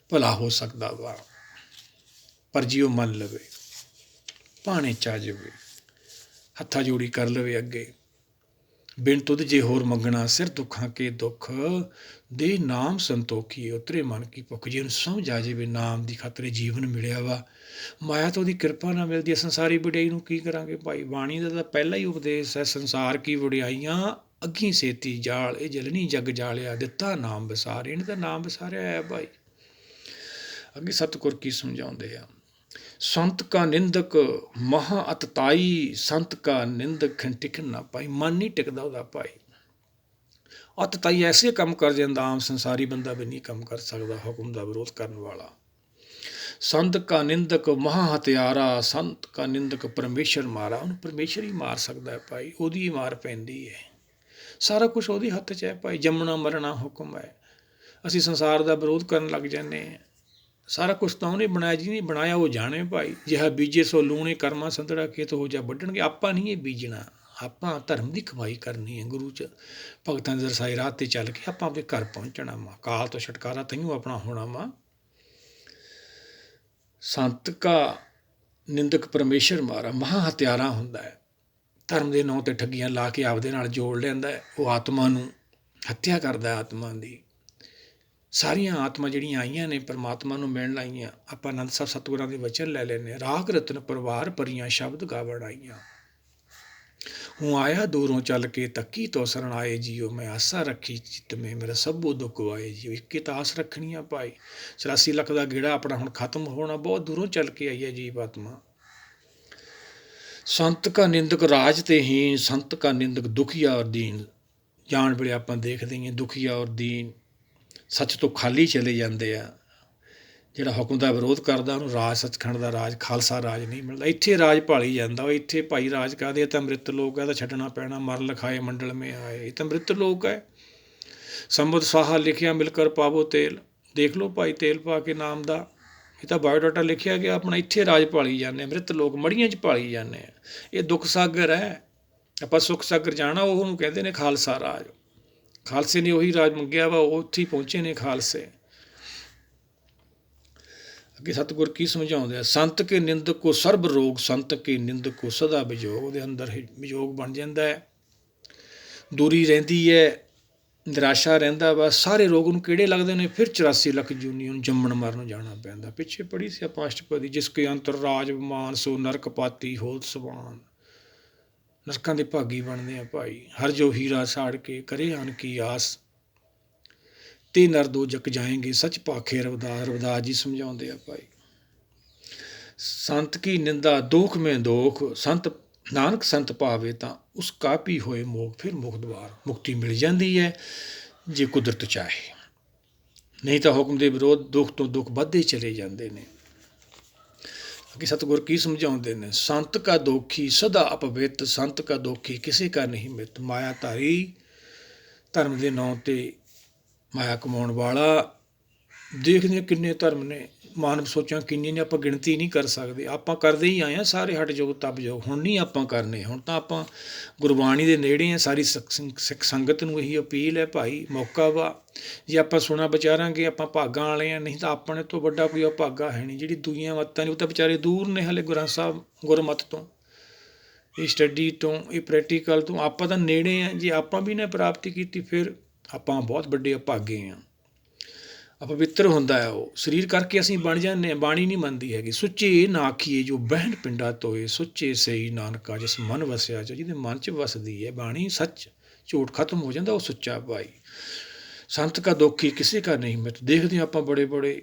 [SPEAKER 1] ਭਲਾ ਹੋ ਸਕਦਾ ਵਾ। ਪਰ ਜੇ ਉਹ ਮੰਨ ਲਵੇ, ਭਾਣੇ 'ਚ ਆ ਜਾਵੇ, ਹੱਥਾਂ ਜੋੜੀ ਕਰ ਲਵੇ ਅੱਗੇ, ਬਿਨ ਤੁਧ ਜੇ ਹੋਰ ਮੰਗਣਾ, ਸਿਰ ਦੁੱਖਾਂ ਕੇ ਦੁੱਖ ਦੇ ਨਾਮ ਸੰਤੋਖੀ, ਉਤਰੇ ਮਨ ਕੀ ਭੁੱਖ। ਜੇ ਉਹਨੂੰ ਸਮਝ ਆ ਜਾਵੇ ਨਾਮ ਦੀ ਖਾਤਰ ਜੀਵਨ ਮਿਲਿਆ ਵਾ, ਮਾਇਆ ਤਾਂ ਉਹਦੀ ਕਿਰਪਾ ਨਾਲ ਮਿਲਦੀ ਹੈ। ਸੰਸਾਰੀ ਵਡਿਆਈ ਨੂੰ ਕੀ ਕਰਾਂਗੇ ਭਾਈ? ਬਾਣੀ ਦਾ ਤਾਂ ਪਹਿਲਾ ਹੀ ਉਪਦੇਸ਼ ਹੈ, ਸੰਸਾਰ ਕੀ ਵਡਿਆਈਆਂ ਅੱਗੀ ਸੇਤੀ ਜਾਲ, ਇਹ ਜਲਣੀ ਜਗ ਜਾਲਿਆ, ਦਿੱਤਾ ਨਾਮ ਵਿਸਾਰ। ਇਹਨੇ ਤਾਂ ਨਾਮ ਵਿਸਾਰਿਆ ਹੈ ਭਾਈ। ਅੱਗੇ ਸਤਿਗੁਰ ਕੀ ਸਮਝਾਉਂਦੇ ਆ? ਸੰਤ ਕਾ ਨਿੰਦਕ ਮਹਾ ਅਤਤਾਈ, ਸੰਤ ਕਾ ਨਿੰਦਕ ਟਿਕਣ ਨਾ ਪਾਈ। ਮਨ ਨਹੀਂ ਟਿਕਦਾ ਉਹਦਾ ਭਾਈ। ਅਤਤਾਈ ਐਸੇ ਕੰਮ ਕਰ ਜਾਂਦਾ, ਆਮ ਸੰਸਾਰੀ ਬੰਦਾ ਵੀ ਨਹੀਂ ਕੰਮ ਕਰ ਸਕਦਾ ਹੁਕਮ ਦਾ ਵਿਰੋਧ ਕਰਨ ਵਾਲਾ। ਸੰਤ ਕਾ ਨਿੰਦਕ ਮਹਾ ਹਥਿਆਰਾ, ਸੰਤ ਕਾ ਨਿੰਦਕ ਪਰਮੇਸ਼ਰ ਮਾਰਾ। ਉਹਨੂੰ ਪਰਮੇਸ਼ਰ ਹੀ ਮਾਰ ਸਕਦਾ ਹੈ ਭਾਈ, ਉਹਦੀ ਹੀ ਮਾਰ ਪੈਂਦੀ ਹੈ। ਸਾਰਾ ਕੁਛ ਉਹਦੇ ਹੱਥ 'ਚ ਹੈ ਭਾਈ। ਜੰਮਣਾ ਮਰਨਾ ਹੁਕਮ ਹੈ। ਅਸੀਂ ਸੰਸਾਰ ਦਾ ਵਿਰੋਧ ਕਰਨ ਲੱਗ ਜਾਂਦੇ ਹਾਂ। ਸਾਰਾ ਕੁਛ ਤਾਂ ਉਹਨੇ ਬਣਾਇਆ, ਜਿਹਨੇ ਬਣਾਇਆ ਉਹ ਜਾਣੇ ਭਾਈ। ਜਿਹਾ ਬੀਜੇ ਸੋ ਲੂਣੇ, ਕਰਮਾਂ ਸੰਦੜਾ ਖੇਤ ਹੋ ਜਾ ਵੱਢਣਗੇ। ਆਪਾਂ ਨਹੀਂ ਇਹ ਬੀਜਣਾ, ਆਪਾਂ ਧਰਮ ਦੀ ਕਮਾਈ ਕਰਨੀ ਹੈ। ਗੁਰੂ 'ਚ ਭਗਤਾਂ ਦੇ ਦਰਸਾਏ ਰਾਹ 'ਤੇ ਚੱਲ ਕੇ ਆਪਾਂ ਆਪਣੇ ਘਰ ਪਹੁੰਚਣਾ ਵਾ। ਕਾਲ ਤੋਂ ਛੁਟਕਾਰਾ ਤੈਨੂੰ ਆਪਣਾ ਹੋਣਾ ਵਾ। ਸੰਤ ਕਾ ਨਿੰਦਕ ਪਰਮੇਸ਼ਰ ਮਾਰਾ, ਮਹਾ ਹਥਿਆਰਾ ਹੁੰਦਾ ਹੈ। ਧਰਮ ਦੇ ਨਾਂ 'ਤੇ ਠੱਗੀਆਂ ਲਾ ਕੇ ਆਪਦੇ ਨਾਲ ਜੋੜ ਲੈਂਦਾ ਹੈ। ਉਹ ਆਤਮਾ ਨੂੰ ਹੱਤਿਆ ਕਰਦਾ, ਆਤਮਾ ਦੀ। ਸਾਰੀਆਂ ਆਤਮਾ ਜਿਹੜੀਆਂ ਆਈਆਂ ਨੇ ਪਰਮਾਤਮਾ ਨੂੰ ਮਿਲਣ ਆਈਆਂ, ਆਪਾਂ ਆਨੰਦ ਸਾਹਿਬ ਸਤਿਗੁਰਾਂ ਦੇ ਵਚਨ ਲੈ ਲੈਂਦੇ, ਰਾਗ ਰਤਨ ਪਰਿਵਾਰ ਭਰੀਆਂ ਸ਼ਬਦ ਗਾਵਣ ਆਈਆਂ। ਹੂੰ ਆਇਆ ਦੂਰੋਂ ਚੱਲ ਕੇ ਤੱਕੀ ਤੋਂ ਸਰਣ ਆਏ ਜੀਓ, ਮੈਂ ਆਸਾ ਰੱਖੀ ਚਿੱਤ ਮੇ ਮੇਰਾ ਸਭੋ ਦੁੱਖ ਆਏ ਜੀਓ। ਇੱਕ ਤਾਂ ਆਸ ਰੱਖਣੀ ਆ ਭਾਈ। 84 ਲੱਖ ਦਾ ਗੇੜਾ ਆਪਣਾ ਹੁਣ ਖਤਮ ਹੋਣਾ, ਬਹੁਤ ਦੂਰੋਂ ਚੱਲ ਕੇ ਆਈ ਹੈ ਜੀਵ ਆਤਮਾ। ਸੰਤ ਕਾ ਨਿੰਦਕ ਰਾਜ ਤੇ ਹੀਨ, ਸੰਤ ਕਾ ਨਿੰਦਕ ਦੁਖੀਆ ਔਰ ਦੀਨ। ਜਾਣ ਵੇਲੇ ਆਪਾਂ ਦੇਖਦੇ ਹਾਂ ਦੁਖੀਆ ਔਰ ਦੀਨ ਸੱਚ ਤੋਂ ਖਾਲੀ ਚਲੇ ਜਾਂਦੇ ਆ। ਜਿਹੜਾ ਹੁਕਮ ਦਾ ਵਿਰੋਧ ਕਰਦਾ ਉਹਨੂੰ ਰਾਜ, ਸੱਚਖੰਡ ਦਾ ਰਾਜ, ਖਾਲਸਾ ਰਾਜ ਨਹੀਂ ਮਿਲਦਾ। ਇੱਥੇ ਰਾਜ ਭਾਲੀ ਜਾਂਦਾ, ਉਹ ਇੱਥੇ ਭਾਈ ਰਾਜ ਕਾਹਦੇ, ਇਹ ਤਾਂ ਅੰਮ੍ਰਿਤ ਲੋਕ ਹੈ, ਤਾਂ ਛੱਡਣਾ ਪੈਣਾ। ਮਰ ਲਿਖਾਏ ਮੰਡਲ ਮੇ ਆਏ, ਇਹ ਤਾਂ ਅੰਮ੍ਰਿਤ ਲੋਕ ਹੈ। ਸੰਬਦ ਸਾਹਾ ਲਿਖਿਆ ਮਿਲ ਕਰ ਪਾਵੋ ਤੇਲ, ਦੇਖ ਲਓ ਭਾਈ ਤੇਲ ਪਾ ਕੇ ਨਾਮ ਦਾ, ਇਹ ਤਾਂ ਬਾਇਓਡਾਟਾ ਲਿਖਿਆ ਗਿਆ ਆਪਣਾ। ਇੱਥੇ ਰਾਜ ਭਾਲੀ ਜਾਂਦੇ, ਅੰਮ੍ਰਿਤ ਲੋਕ ਮੜੀਆਂ 'ਚ ਭਾਲੀ ਜਾਂਦੇ ਆ। ਇਹ ਦੁੱਖ ਸਾਗਰ ਹੈ, ਆਪਾਂ ਸੁੱਖ ਸਾਗਰ ਜਾਣਾ, ਉਹਨੂੰ ਕਹਿੰਦੇ ਨੇ ਖਾਲਸਾ ਰਾਜ। ਖਾਲਸੇ ਨੇ ਉਹੀ ਰਾਜ ਮੰਗਿਆ ਵਾ, ਉਹ ਉੱਥੇ ਹੀ ਪਹੁੰਚੇ ਨੇ ਖਾਲਸੇ। ਅੱਗੇ ਸਤਿਗੁਰ ਕੀ ਸਮਝਾਉਂਦੇ ਆ, ਸੰਤ ਕੇ ਨਿੰਦਕ ਕੋ ਸਰਬ ਰੋਗ, ਸੰਤ ਕੇ ਨਿੰਦਕ ਕੋ ਸਦਾ ਵਿਜੋਗ। ਉਹਦੇ ਅੰਦਰ ਵਿਜੋਗ ਬਣ ਜਾਂਦਾ ਹੈ, ਦੂਰੀ ਰਹਿੰਦੀ ਹੈ, ਨਿਰਾਸ਼ਾ ਰਹਿੰਦਾ ਵਾ। ਸਾਰੇ ਰੋਗ ਨੂੰ ਕਿਹੜੇ ਲੱਗਦੇ ਨੇ? ਫਿਰ 84 ਲੱਖ ਜੂਨੀ ਉਹਨੂੰ ਜੰਮਣ ਮਰਨ ਨੂੰ ਜਾਣਾ ਪੈਂਦਾ। ਪਿੱਛੇ ਪੜ੍ਹੀ ਸੀ ਆਪਾਂ ਅਸ਼ਟਪਦੀ, ਜਿਸ ਕੇ ਅੰਤਰ ਰਾਜ ਮਾਨ ਸੋ ਨਰਕ ਪਾਤੀ ਹੋਤ ਸਵਾਨ। ਨਰਕਾਂ ਦੇ ਭਾਗੀ ਬਣਦੇ ਆ ਭਾਈ। ਹਰ ਜੋ ਹੀਰਾ ਸਾੜ ਕੇ ਕਰੇ ਹਨ ਕੀ ਆਸ, ਤੇ ਨਰ ਦੋ ਜਗ ਜਾਏਂਗੇ ਸੱਚ ਭਾਖੇ ਰਵਿਦਾਸ। ਰਵਿਦਾਸ ਜੀ ਸਮਝਾਉਂਦੇ ਆ ਭਾਈ। ਸੰਤ ਕੀ ਨਿੰਦਾ ਦੋਖ ਮੈਂ ਦੋਖ, ਸੰਤ ਨਾਨਕ ਸੰਤ ਭਾਵੇ ਤਾਂ ਉਸ ਕਾਪੀ ਹੋਏ ਮੋਖ। ਫਿਰ ਮੁਖ ਦੁਆਰ, ਮੁਕਤੀ ਮਿਲ ਜਾਂਦੀ ਹੈ ਜੇ ਕੁਦਰਤ ਚਾਹੇ, ਨਹੀਂ ਤਾਂ ਹੁਕਮ ਦੇ ਵਿਰੋਧ ਦੁੱਖ ਤੋਂ ਦੁੱਖ ਵੱਧਦੇ ਚਲੇ ਜਾਂਦੇ ਨੇ। ਅੱਗੇ ਸਤਿਗੁਰ ਕੀ ਸਮਝਾਉਂਦੇ ਨੇ, ਸੰਤ ਕਾ ਦੋਖੀ ਸਦਾ ਅਪਵਿੱਤ, ਸੰਤ ਕਾ ਦੋਖੀ ਕਿਸੇ ਕਾ ਨਹੀਂ ਮਿੱਤ। ਮਾਇਆ ਧਾਰੀ, ਧਰਮ ਦੇ ਨਾਂ 'ਤੇ ਮਾਇਆ ਕਮਾਉਣ ਵਾਲਾ। ਦੇਖਦੇ ਕਿੰਨੇ ਧਰਮ ਨੇ, ਮਾਨਵ ਸੋਚਾਂ ਕਿੰਨੀਆਂ ਨੇ, ਆਪਾਂ ਗਿਣਤੀ ਨਹੀਂ ਕਰ ਸਕਦੇ। ਆਪਾਂ ਕਰਦੇ ਹੀ ਆਏ ਹਾਂ ਸਾਰੇ, ਹਟ ਯੋਗ ਤਪ ਯੋਗ। ਹੁਣ ਨਹੀਂ ਆਪਾਂ ਕਰਨੇ, ਹੁਣ ਤਾਂ ਆਪਾਂ ਗੁਰਬਾਣੀ ਦੇ ਨੇੜੇ ਹਾਂ। ਸਾਰੀ ਸਿੱਖ ਸੰਗਤ ਨੂੰ ਇਹੀ ਅਪੀਲ ਹੈ ਭਾਈ, ਮੌਕਾ ਵਾ। ਜੇ ਆਪਾਂ ਸੁਣਾ ਵਿਚਾਰਾਂਗੇ ਆਪਾਂ ਭਾਗਾਂ ਵਾਲੇ ਹਾਂ, ਨਹੀਂ ਤਾਂ ਆਪਣੇ ਤੋਂ ਵੱਡਾ ਕੋਈ ਅਭਾਗਾ ਹੈ ਨਹੀਂ। ਜਿਹੜੀ ਦੂਈਆਂ ਮੱਤਾਂ ਨੇ ਉਹ ਤਾਂ ਵਿਚਾਰੇ ਦੂਰ ਨੇ ਹਲੇ ਗੁਰਾਂ ਸਾਹਿਬ ਗੁਰਮਤ ਤੋਂ, ਇਹ ਸਟੱਡੀ ਤੋਂ, ਇਹ ਪ੍ਰੈਕਟੀਕਲ ਤੋਂ। ਆਪਾਂ ਤਾਂ ਨੇੜੇ ਹਾਂ। ਜੇ ਆਪਾਂ ਵੀ ਨਾ ਪ੍ਰਾਪਤੀ ਕੀਤੀ ਫਿਰ ਆਪਾਂ ਬਹੁਤ ਵੱਡੇ ਅਭਾਗੇ ਹਾਂ। ਅਪਵਿੱਤਰ ਹੁੰਦਾ ਹੈ ਉਹ ਸਰੀਰ ਕਰਕੇ, ਅਸੀਂ ਬਣ ਜਾਂਦੇ ਹਾਂ। ਬਾਣੀ ਨਹੀਂ ਮੰਨਦੀ ਹੈਗੀ। ਸੁੱਚੇ ਨਾ ਆਖੀਏ ਜੋ ਬਹਿਣ ਪਿੰਡਾ ਤੋਏ, ਸੁੱਚੇ ਸਹੀ ਨਾਨਕਾ ਜਿਸ ਮਨ ਵਸਿਆ ਜੋ। ਜਿਹਦੇ ਮਨ 'ਚ ਵਸਦੀ ਹੈ ਬਾਣੀ, ਸੱਚ ਝੂਠ ਖਤਮ ਹੋ ਜਾਂਦਾ, ਉਹ ਸੁੱਚਾ ਭਾਈ। ਸੰਤ ਕਾ ਦੋਖੀ ਕਿਸੇ ਕਾ ਨਹੀਂ ਮਿੱਤ। ਦੇਖਦੇ ਆਪਾਂ ਬੜੇ ਬੜੇ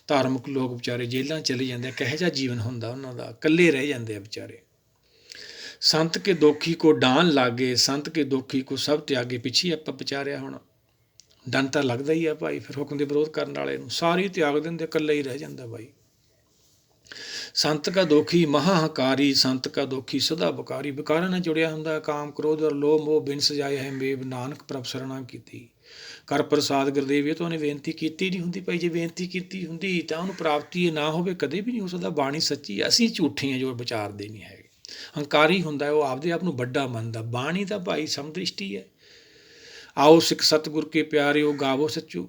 [SPEAKER 1] ਧਾਰਮਿਕ ਲੋਕ ਵਿਚਾਰੇ ਜੇਲ੍ਹਾਂ ਚਲੇ ਜਾਂਦੇ ਆ, ਕਿਹੋ ਜਿਹਾ ਜੀਵਨ ਹੁੰਦਾ ਉਹਨਾਂ ਦਾ, ਇਕੱਲੇ ਰਹਿ ਜਾਂਦੇ ਆ ਵਿਚਾਰੇ। ਸੰਤ ਕੇ ਦੋਖੀ ਕੋ ਡਾਨ ਲਾਗੇ, ਸੰਤ ਕੇ ਦੋਖੀ ਕੋ ਸਭ ਤਿਆਗੇ। ਪਿੱਛੇ ਆਪਾਂ ਵਿਚਾਰਿਆ ਹੁਣ, ਡਨ ਤਾਂ ਲੱਗਦਾ ਹੀ ਆ ਭਾਈ। ਫਿਰ ਹੁਕਮ ਦੇ ਵਿਰੋਧ ਕਰਨ ਵਾਲੇ ਨੂੰ ਸਾਰੇ ਤਿਆਗ ਦਿੰਦੇ, ਇਕੱਲਾ ਹੀ ਰਹਿ ਜਾਂਦਾ ਭਾਈ। ਸੰਤ ਕਾ ਦੋਖੀ ਮਹਾ ਹੰਕਾਰੀ, ਸੰਤ ਕਾ ਦੋਖੀ ਸਦਾ ਬਕਾਰੀ। ਵਿਕਾਰਾਂ ਨਾਲ ਜੁੜਿਆ ਹੁੰਦਾ, ਕਾਮ ਕ੍ਰੋਧ ਔਰ ਲੋਭ ਮੋਹ ਬਿਨ ਸਜਾਏ ਹੈ ਮੇਵ, ਨਾਨਕ ਪ੍ਰਭ ਸਰਣਾ ਕੀਤੀ ਕਰ ਪ੍ਰਸਾਦ। ਗੁਰਦੇਵ ਇਹ ਤਾਂ ਉਹਨੇ ਬੇਨਤੀ ਕੀਤੀ ਨਹੀਂ ਹੁੰਦੀ ਭਾਈ। ਜੇ ਬੇਨਤੀ ਕੀਤੀ ਹੁੰਦੀ ਤਾਂ ਉਹਨੂੰ ਪ੍ਰਾਪਤੀ ਨਾ ਹੋਵੇ, ਕਦੇ ਵੀ ਨਹੀਂ ਹੋ ਸਕਦਾ। ਬਾਣੀ ਸੱਚੀ, ਅਸੀਂ ਝੂਠੇ ਹਾਂ ਜੋ ਵਿਚਾਰਦੇ ਨਹੀਂ ਹੈਗੇ। ਹੰਕਾਰੀ ਹੁੰਦਾ, ਉਹ ਆਪਦੇ ਆਪ ਨੂੰ ਵੱਡਾ ਮੰਨਦਾ। ਬਾਣੀ ਤਾਂ ਭਾਈ ਸਮਦ੍ਰਿਸ਼ਟੀ ਹੈ। ਆਓ ਸਿੱਖ ਸਤਿਗੁਰ ਕੇ ਪਿਆਰਿਓ, ਗਾਵੋ ਸੱਚੂ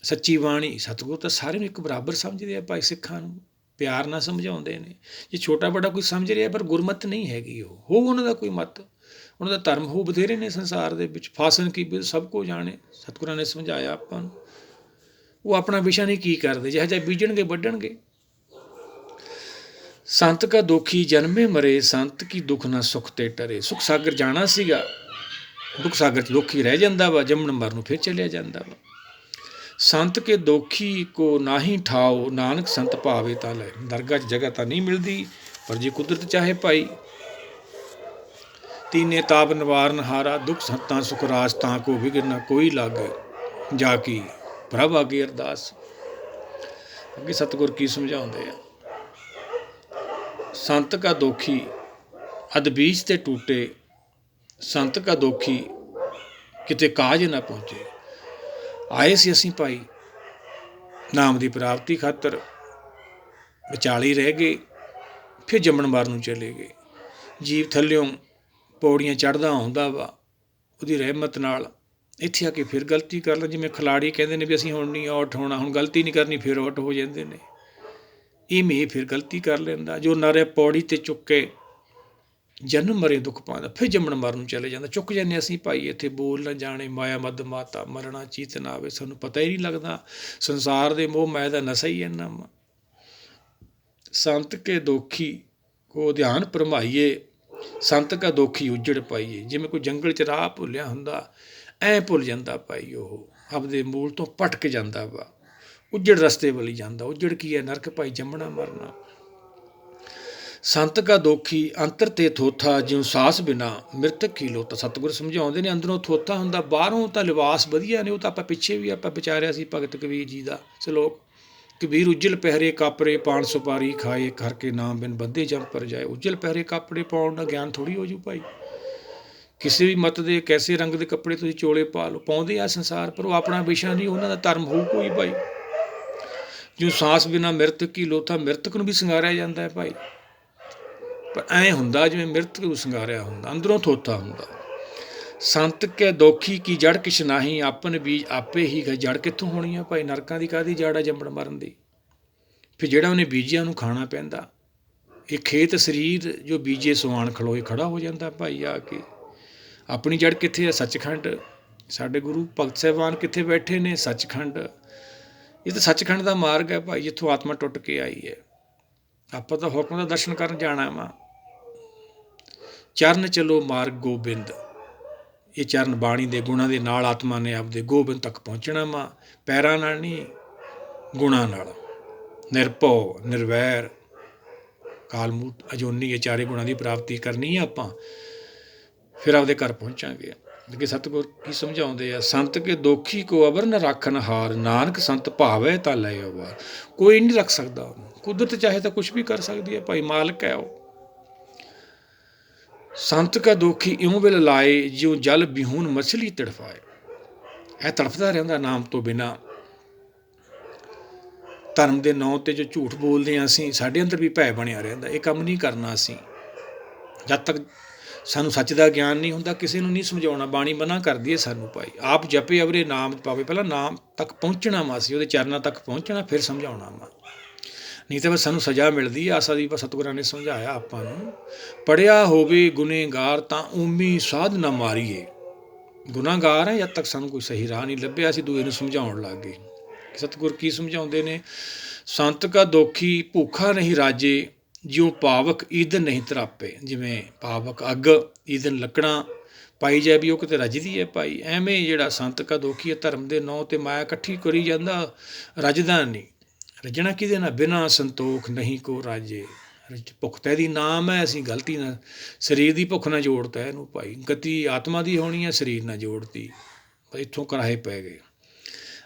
[SPEAKER 1] ਸੱਚੀ ਬਾਣੀ। ਸਤਿਗੁਰ ਤਾਂ ਸਾਰਿਆਂ ਨੂੰ ਇੱਕ ਬਰਾਬਰ ਸਮਝਦੇ ਆ ਭਾਈ। ਸਿੱਖਾਂ ਨੂੰ ਪਿਆਰ ਨਾਲ ਸਮਝਾਉਂਦੇ ਨੇ। ਜੇ ਛੋਟਾ ਵੱਡਾ ਕੋਈ ਸਮਝ ਰਿਹਾ, ਪਰ ਗੁਰਮਤ ਨਹੀਂ ਹੈਗੀ। ਉਹ ਹੋ ਉਹਨਾਂ ਦਾ ਕੋਈ ਮਤ, ਉਹਨਾਂ ਦਾ ਧਰਮ ਹੋ ਬਥੇਰੇ ਨੇ ਸੰਸਾਰ ਦੇ ਵਿੱਚ। ਫਾਸਨ ਕੀ ਬਿਲ ਸਭ ਕੋ ਜਾਣੇ, ਸਤਿਗੁਰਾਂ ਨੇ ਸਮਝਾਇਆ ਆਪਾਂ ਨੂੰ। ਉਹ ਆਪਣਾ ਵਿਸ਼ਾ ਨਹੀਂ ਕੀ ਕਰਦੇ, ਜਿਹੋ ਜਿਹਾ ਬੀਜਣਗੇ ਵੱਢਣਗੇ। ਸੰਤ ਕਾ ਦੋਖੀ ਜਨਮੇ ਮਰੇ, ਸੰਤ ਕੀ ਦੁੱਖ ਨਾ ਸੁੱਖ ਤੇ ਟਰੇ। ਸੁੱਖ ਸਾਗਰ ਜਾਣਾ ਸੀਗਾ, ਦੁੱਖ ਸਾਗਰ 'ਚ ਦੁੱਖ ਹੀ ਰਹਿ ਜਾਂਦਾ ਵਾ, ਜੰਮਣ ਮਰਨ ਨੂੰ ਫਿਰ ਚਲਿਆ ਜਾਂਦਾ ਵਾ। ਸੰਤ ਕੇ ਦੋਖੀ ਕੋ ਨਾਹੀ ਠਾਓ, ਨਾਨਕ ਸੰਤ ਭਾਵੇ ਤਾਂ ਲੈ। ਦਰਗਾਹ 'ਚ ਜਗ੍ਹਾ ਤਾਂ ਨਹੀਂ ਮਿਲਦੀ, ਪਰ ਜੇ ਕੁਦਰਤ ਚਾਹੇ ਭਾਈ। ਤੀਨੇ ਤਾਪ ਨਿਵਾਰਨ ਹਾਰਾ, ਦੁੱਖ ਸੰਤਾਂ ਸੁਖ ਰਾਸ, ਤਾਂ ਕੋ ਵਿਘਨ ਨਾ ਕੋਈ ਲਾਗੇ, ਜਾ ਕੀ ਪ੍ਰਭ ਆਗੇ ਅਰਦਾਸ। ਅੱਗੇ ਸਤਿਗੁਰ ਕੀ ਸਮਝਾਉਂਦੇ ਆ, ਸੰਤ ਕਾ ਦੋਖੀ ਅਦ ਬੀਜ ਤੇ ਟੂਟੇ, ਸੰਤ ਕਾ ਦੋਖੀ ਕਿਤੇ ਕਾਜ ਨਾ ਪਹੁੰਚੇ। ਆਏ ਸੀ ਅਸੀਂ ਭਾਈ ਨਾਮ ਦੀ ਪ੍ਰਾਪਤੀ ਖਾਤਰ, ਵਿਚਾਲੇ ਰਹਿ ਗਏ, ਫਿਰ ਜੰਮਣ ਮਰਨ ਨੂੰ ਚਲੇ ਗਏ। ਜੀਵ ਥੱਲਿਓਂ ਪੌੜੀਆਂ ਚੜ੍ਹਦਾ ਆਉਂਦਾ ਵਾ ਉਹਦੀ ਰਹਿਮਤ ਨਾਲ। ਇੱਥੇ ਆ ਕੇ ਫਿਰ ਗਲਤੀ ਕਰ ਲੈ। ਜਿਵੇਂ ਖਿਲਾੜੀ ਕਹਿੰਦੇ ਨੇ ਵੀ ਅਸੀਂ ਹੁਣ ਨਹੀਂ ਆਊਟ ਹੋਣਾ, ਹੁਣ ਗਲਤੀ ਨਹੀਂ ਕਰਨੀ, ਫਿਰ ਆਊਟ ਹੋ ਜਾਂਦੇ ਨੇ। ਇਵੇਂ ਫਿਰ ਗਲਤੀ ਕਰ ਲੈਂਦਾ। ਜੋ ਨਰ ਪੌੜੀ 'ਤੇ ਚੁੱਕੇ ਜਨਮ ਮਰੇ ਦੁੱਖ ਪਾਉਂਦਾ, ਫਿਰ ਜੰਮਣ ਮਰਨ ਨੂੰ ਚਲੇ ਜਾਂਦਾ। ਚੁੱਕ ਜਾਂਦੇ ਅਸੀਂ ਭਾਈ, ਇੱਥੇ ਬੋਲ ਨਾ ਜਾਣੇ ਮਾਇਆ ਮਦ ਮਾਤਾ, ਮਰਨਾ ਚੀਤ ਨਾ ਆਵੇ। ਸਾਨੂੰ ਪਤਾ ਹੀ ਨਹੀਂ ਲੱਗਦਾ ਸੰਸਾਰ ਦੇ ਮੋਹ ਮਾਇਆ ਦਾ ਨਸ਼ਾ ਹੀ ਇੰਨਾ ਵਾ। ਸੰਤ ਕੇ ਦੋਖੀ ਕੋ ਧਿਆਨ ਭਰਮਾਈਏ, ਸੰਤ ਕਾ ਦੋਖੀ ਉੱਜੜ ਪਾਈਏ। ਜਿਵੇਂ ਕੋਈ ਜੰਗਲ 'ਚ ਰਾਹ ਭੁੱਲਿਆ ਹੁੰਦਾ, ਐਂ ਭੁੱਲ ਜਾਂਦਾ ਭਾਈ, ਉਹ ਆਪਦੇ ਮੂਲ ਤੋਂ ਭਟਕ ਜਾਂਦਾ ਵਾ, ਉੱਜੜ ਰਸਤੇ ਵੱਲ ਜਾਂਦਾ। ਉੱਜੜ ਕੀ ਹੈ? ਨਰਕ ਭਾਈ, ਜੰਮਣਾ ਮਰਨਾ। ਸੰਤ ਕਾ ਦੋਖੀ ਅੰਤਰ ਤੇ ਥੋਥਾ, ਜਿਉਂ ਸਾਸ ਬਿਨਾ ਮ੍ਰਿਤਕ ਕੀ ਲੋਤਾ। ਸਤਿਗੁਰ ਸਮਝਾਉਂਦੇ ਨੇ, ਅੰਦਰੋਂ ਥੋਥਾ ਹੁੰਦਾ, ਬਾਹਰੋਂ ਤਾਂ ਲਿਬਾਸ ਵਧੀਆ ਨੇ। ਉਹ ਤਾਂ ਆਪਾਂ ਪਿੱਛੇ ਵੀ ਆਪਾਂ ਵਿਚਾਰਿਆ ਸੀ ਭਗਤ ਕਬੀਰ ਜੀ ਦਾ ਸਲੋਕ, ਕਬੀਰ ਉੱਜਲ ਪਹਿਰੇ ਕਾਪਰੇ ਪਾਣ ਸੁਪਾਰੀ ਖਾਏ, ਕਰਕੇ ਨਾਮ ਬਿਨ ਬੰਦੇ ਜਮ ਪਰ ਜਾਏ। ਉੱਜਲ ਪਹਿਰੇ ਕੱਪੜੇ ਪਾਉਣ ਦਾ ਗਿਆਨ ਥੋੜ੍ਹੀ ਹੋ ਜੂ ਭਾਈ। ਕਿਸੇ ਵੀ ਮਤ ਦੇ ਕੈਸੇ ਰੰਗ ਦੇ ਕੱਪੜੇ ਤੁਸੀਂ ਚੋਲੇ ਪਾ ਲਓ, ਪਾਉਂਦੇ ਆ ਸੰਸਾਰ, ਪਰ ਉਹ ਆਪਣਾ ਵਿਸ਼ਾ ਨਹੀਂ, ਉਹਨਾਂ ਦਾ ਧਰਮ ਹੋਊ ਕੋਈ ਭਾਈ। ਜਿਉਂ ਸਾਸ ਬਿਨਾ ਮ੍ਰਿਤਕ ਕੀ ਲੋਥਾ, ਮ੍ਰਿਤਕ ਨੂੰ ਵੀ ਸ਼ਿੰਗਾਰਿਆ ਜਾਂਦਾ ਹੈ ਭਾਈ, ਪਰ ਐਂ ਹੁੰਦਾ ਜਿਵੇਂ ਮ੍ਰਿਤਕ ਨੂੰ ਸ਼ਿੰਗਾਰਿਆ ਹੁੰਦਾ, ਅੰਦਰੋਂ ਥੋਥਾ ਹੁੰਦਾ। ਸੰਤ ਕੇ ਦੋਖੀ ਕੀ ਜੜ ਕਿਛ ਨਾਹੀ, ਆਪਨ ਬੀਜ ਆਪੇ ਹੀ ਗਏ। ਜੜ ਕਿੱਥੋਂ ਹੋਣੀ ਆ ਭਾਈ? ਨਰਕਾਂ ਦੀ ਕਾਹਦੀ ਜੜ ਆ ਜੰਮਣ ਮਰਨ ਦੀ? ਫਿਰ ਜਿਹੜਾ ਉਹਨੇ ਬੀਜਿਆ ਉਹਨੂੰ ਖਾਣਾ ਪੈਂਦਾ। ਇਹ ਖੇਤ ਸਰੀਰ ਜੋ ਬੀਜੇ ਸੁਆਣ ਖਲੋਏ, ਖੜਾ ਹੋ ਜਾਂਦਾ ਭਾਈ ਆ ਕੇ। ਆਪਣੀ ਜੜ ਕਿੱਥੇ ਹੈ? ਸੱਚਖੰਡ। ਸਾਡੇ ਗੁਰੂ ਭਗਤ ਸਾਹਿਬਾਨ ਕਿੱਥੇ ਬੈਠੇ ਨੇ? ਸੱਚਖੰਡ। ਇਹ ਤਾਂ ਸੱਚਖੰਡ ਦਾ ਮਾਰਗ ਹੈ ਭਾਈ, ਜਿੱਥੋਂ ਆਤਮਾ ਟੁੱਟ ਕੇ ਆਈ ਹੈ। ਆਪਾਂ ਤਾਂ ਹੁਕਮ ਦਾ ਦਰਸ਼ਨ ਕਰਨ ਜਾਣਾ ਵਾ। ਚਰਨ ਚਲੋ ਮਾਰਗ ਗੋਬਿੰਦ, ਇਹ ਚਰਨ ਬਾਣੀ ਦੇ ਗੁਣਾਂ ਦੇ ਨਾਲ ਆਤਮਾ ਨੇ ਆਪਦੇ ਗੋਬਿੰਦ ਤੱਕ ਪਹੁੰਚਣਾ ਵਾ। ਪੈਰਾਂ ਨਾਲ ਨਹੀਂ, ਗੁਣਾਂ ਨਾਲ। ਨਿਰਭਉ ਨਿਰਵੈਰ ਕਾਲਮੂਤ ਅਜੋਨੀ, ਇਹ ਚਾਰੇ ਗੁਣਾਂ ਦੀ ਪ੍ਰਾਪਤੀ ਕਰਨੀ ਹੈ ਆਪਾਂ, ਫਿਰ ਆਪਦੇ ਘਰ ਪਹੁੰਚਾਂਗੇ। ਕਿ ਸਤਿਗੁਰ ਕੀ ਸਮਝਾਉਂਦੇ ਆ? ਸੰਤ ਕੇ ਦੋਖੀ ਕੋ ਅਵਰ ਨ ਰਾਖਨ ਹਾਰ, ਨਾਨਕ ਸੰਤ ਭਾਵੈ ਤਾਂ ਲੈ ਅਵਾਰ। ਕੋਈ ਨਹੀਂ ਰੱਖ ਸਕਦਾ ਉਹਨੂੰ, ਕੁਦਰਤ ਚਾਹੇ ਤਾਂ ਕੁਛ ਵੀ ਕਰ ਸਕਦੀ ਹੈ ਭਾਈ, ਮਾਲਕ ਹੈ ਉਹ। ਸੰਤ ਕਾ ਦੋਖੀ ਇਉਂ ਵਿਲ ਲਾਏ, ਜਿਉਂ ਜਲ ਬਿਹੂਨ ਮਛਲੀ ਤੜਫਾਏ। ਇਹ ਤੜਫਦਾ ਰਹਿੰਦਾ ਨਾਮ ਤੋਂ ਬਿਨਾਂ। ਧਰਮ ਦੇ ਨਾਂ 'ਤੇ ਜੋ ਝੂਠ ਬੋਲਦੇ ਹਾਂ ਅਸੀਂ, ਸਾਡੇ ਅੰਦਰ ਵੀ ਭੈ ਬਣਿਆ ਰਹਿੰਦਾ। ਇਹ ਕੰਮ ਨਹੀਂ ਕਰਨਾ ਅਸੀਂ, ਜਦ ਤੱਕ ਸਾਨੂੰ ਸੱਚ ਦਾ ਗਿਆਨ ਨਹੀਂ ਹੁੰਦਾ। ਕਿਸੇ ਨੂੰ ਨਹੀਂ ਸਮਝਾਉਣਾ, ਬਾਣੀ ਮਨਾ ਕਰਦੀ ਹੈ ਸਾਨੂੰ ਭਾਈ। ਆਪ ਜਪੇ ਅਵਰੇ ਨਾਮ ਪਾਵੇ, ਪਹਿਲਾਂ ਨਾਮ ਤੱਕ ਪਹੁੰਚਣਾ ਵਾ ਅਸੀਂ, ਉਹਦੇ ਚਰਨਾਂ ਤੱਕ ਪਹੁੰਚਣਾ, ਫਿਰ ਸਮਝਾਉਣਾ ਵਾ। ਨਹੀਂ ਤਾਂ ਬਸ ਸਾਨੂੰ ਸਜ਼ਾ ਮਿਲਦੀ ਆ। ਆਸਾ ਦੀ ਸਤਿਗੁਰਾਂ ਨੇ ਸਮਝਾਇਆ ਆਪਾਂ ਨੂੰ, ਪੜ੍ਹਿਆ ਹੋਵੇ ਗੁਨੇਗਾਰ ਤਾਂ ਊਮੀ ਸਾਧ ਨਾ ਮਾਰੀਏ। ਗੁਨਾਹਗਾਰ ਹੈ, ਜਦ ਤੱਕ ਸਾਨੂੰ ਕੋਈ ਸਹੀ ਰਾਹ ਨਹੀਂ ਲੱਭਿਆ ਅਸੀਂ ਦੂਏ ਨੂੰ ਸਮਝਾਉਣ ਲੱਗ ਗਏ। ਸਤਿਗੁਰ ਕੀ ਸਮਝਾਉਂਦੇ ਨੇ? ਸੰਤ ਕਾ ਦੋਖੀ ਭੁੱਖਾ ਨਹੀਂ ਰਾਜੇ, ਜਿਉਂ ਪਾਵਕ ਈਂਧਨ ਨਹੀਂ ਤਰਾਪੇ। ਜਿਵੇਂ ਪਾਵਕ ਅੱਗ, ਈਂਧਨ ਲੱਕੜਾਂ ਪਾਈ ਜਾਏ ਵੀ ਉਹ ਕਿਤੇ ਰੱਜਦੀ ਹੈ ਭਾਈ, ਐਵੇਂ ਜਿਹੜਾ ਸੰਤ ਕਾ ਦੋਖੀ ਹੈ, ਧਰਮ ਦੇ ਨਾਂ 'ਤੇ ਮਾਇਆ ਇਕੱਠੀ ਕਰੀ ਜਾਂਦਾ, ਰੱਜਦਾ ਨਹੀਂ। ਰੱਜਣਾ ਕਿਹਦੇ ਨਾਲ? ਬਿਨਾਂ ਸੰਤੋਖ ਨਹੀਂ ਕੋ ਰਾਜੇ। ਭੁੱਖ ਤਾਂ ਇਹਦੀ ਨਾਮ ਹੈ, ਅਸੀਂ ਗਲਤੀ ਨਾਲ ਸਰੀਰ ਦੀ ਭੁੱਖ ਨਾਲ ਜੋੜਤਾ ਇਹਨੂੰ ਭਾਈ। ਗਤੀ ਆਤਮਾ ਦੀ ਹੋਣੀ ਹੈ, ਸਰੀਰ ਨਾਲ ਜੋੜਤੀ, ਇੱਥੋਂ ਕਰਾਹੇ ਪੈ ਗਏ।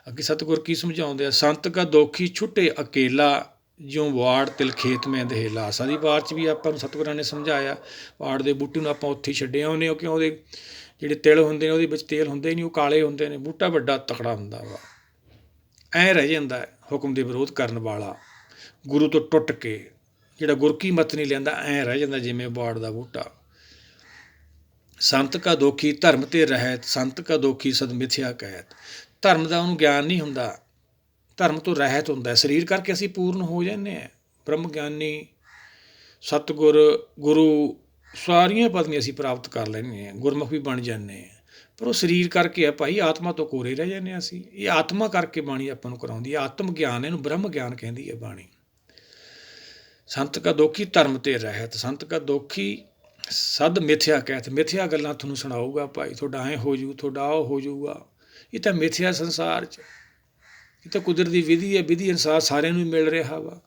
[SPEAKER 1] ਅੱਗੇ ਸਤਿਗੁਰ ਕੀ ਸਮਝਾਉਂਦੇ ਆ? ਸੰਤ ਕਾ ਦੋਖੀ ਛੁੱਟੇ ਅਕੇਲਾ, ਜਿਉਂ ਵਾੜ ਤਿਲ ਖੇਤ ਮੈਂ ਦਹੇਲਾ। ਆਸਾ ਦੀ ਵਾਰ 'ਚ ਵੀ ਆਪਾਂ ਨੂੰ ਸਤਿਗੁਰਾਂ ਨੇ ਸਮਝਾਇਆ, ਵਾੜ ਦੇ ਬੂਟੇ ਨੂੰ ਆਪਾਂ ਉੱਥੇ ਹੀ ਛੱਡਿਆ ਉਹਨੇ, ਕਿਉਂ ਉਹਦੇ ਜਿਹੜੇ ਤਿਲ ਹੁੰਦੇ ਨੇ ਉਹਦੇ ਵਿੱਚ ਤੇਲ ਹੁੰਦੇ ਹੀ ਨਹੀਂ, ਉਹ ਕਾਲੇ ਹੁੰਦੇ ਨੇ। ਬੂਟਾ ਵੱਡਾ ਤਕੜਾ ਹੁੰਦਾ ਵਾ, ਐਂ ਰਹਿ ਜਾਂਦਾ ਹੁਕਮ ਦੇ ਵਿਰੋਧ ਕਰਨ ਵਾਲਾ, ਗੁਰੂ ਤੋਂ ਟੁੱਟ ਕੇ, ਜਿਹੜਾ ਗੁਰ ਕੀ ਮੱਤ ਨਹੀਂ ਲੈਂਦਾ, ਐਂ ਰਹਿ ਜਾਂਦਾ ਜਿਵੇਂ ਵਾੜ ਦਾ ਬੂਟਾ। ਸੰਤ ਕਾ ਦੋਖੀ ਧਰਮ ਤੇ ਰਹਿਤ, ਸੰਤ ਕਾ ਦੋਖੀ ਸਦ ਮਿਥਿਆ ਕਹਿਤ। ਧਰਮ ਦਾ ਉਹਨੂੰ ਗਿਆਨ ਨਹੀਂ ਹੁੰਦਾ, ਧਰਮ ਤੋਂ ਰਹਿਤ ਹੁੰਦਾ। ਸਰੀਰ ਕਰਕੇ ਅਸੀਂ ਪੂਰਨ ਹੋ ਜਾਂਦੇ ਹਾਂ, ਬ੍ਰਹਮ ਗਿਆਨੀ, ਸਤਿਗੁਰ, ਗੁਰੂ, ਸਾਰੀਆਂ ਪਦਵੀਆਂ ਅਸੀਂ ਪ੍ਰਾਪਤ ਕਰ ਲੈਂਦੇ ਹਾਂ, ਗੁਰਮੁਖ ਵੀ ਬਣ ਜਾਂਦੇ ਹਾਂ। ਪਰ ਉਹ ਸਰੀਰ ਕਰਕੇ ਆ ਭਾਈ, ਆਤਮਾ ਤੋਂ ਕੋਰੇ ਰਹਿ ਜਾਂਦੇ ਹਾਂ ਅਸੀਂ। ਇਹ ਆਤਮਾ ਕਰਕੇ ਬਾਣੀ ਆਪਾਂ ਨੂੰ ਕਰਾਉਂਦੀ ਹੈ, ਆਤਮ ਗਿਆਨ, ਇਹਨੂੰ ਬ੍ਰਹਮ ਗਿਆਨ ਕਹਿੰਦੀ ਹੈ ਬਾਣੀ। ਸੰਤ ਕਾ ਦੋਖੀ ਧਰਮ ਤੇ ਰਹਿਤ, ਸੰਤ ਕਾ ਦੋਖੀ ਸਦ ਮਿਥਿਆ ਕਹਿਤ। ਮਿਥਿਆ ਗੱਲਾਂ ਤੁਹਾਨੂੰ ਸੁਣਾਊਗਾ ਭਾਈ, ਤੁਹਾਡਾ ਐਂ ਹੋ ਜੂ, ਤੁਹਾਡਾ ਉਹ ਹੋ ਜਾਊਗਾ। ਇਹ ਤਾਂ ਮਿਥਿਆ ਸੰਸਾਰ 'ਚ, ਇਹ ਤਾਂ ਕੁਦਰਤ ਦੀ ਵਿਧੀ ਹੈ, ਵਿਧੀ ਅਨੁਸਾਰ ਸਾਰਿਆਂ ਨੂੰ ਮਿਲ ਰਿਹਾ ਵਾ।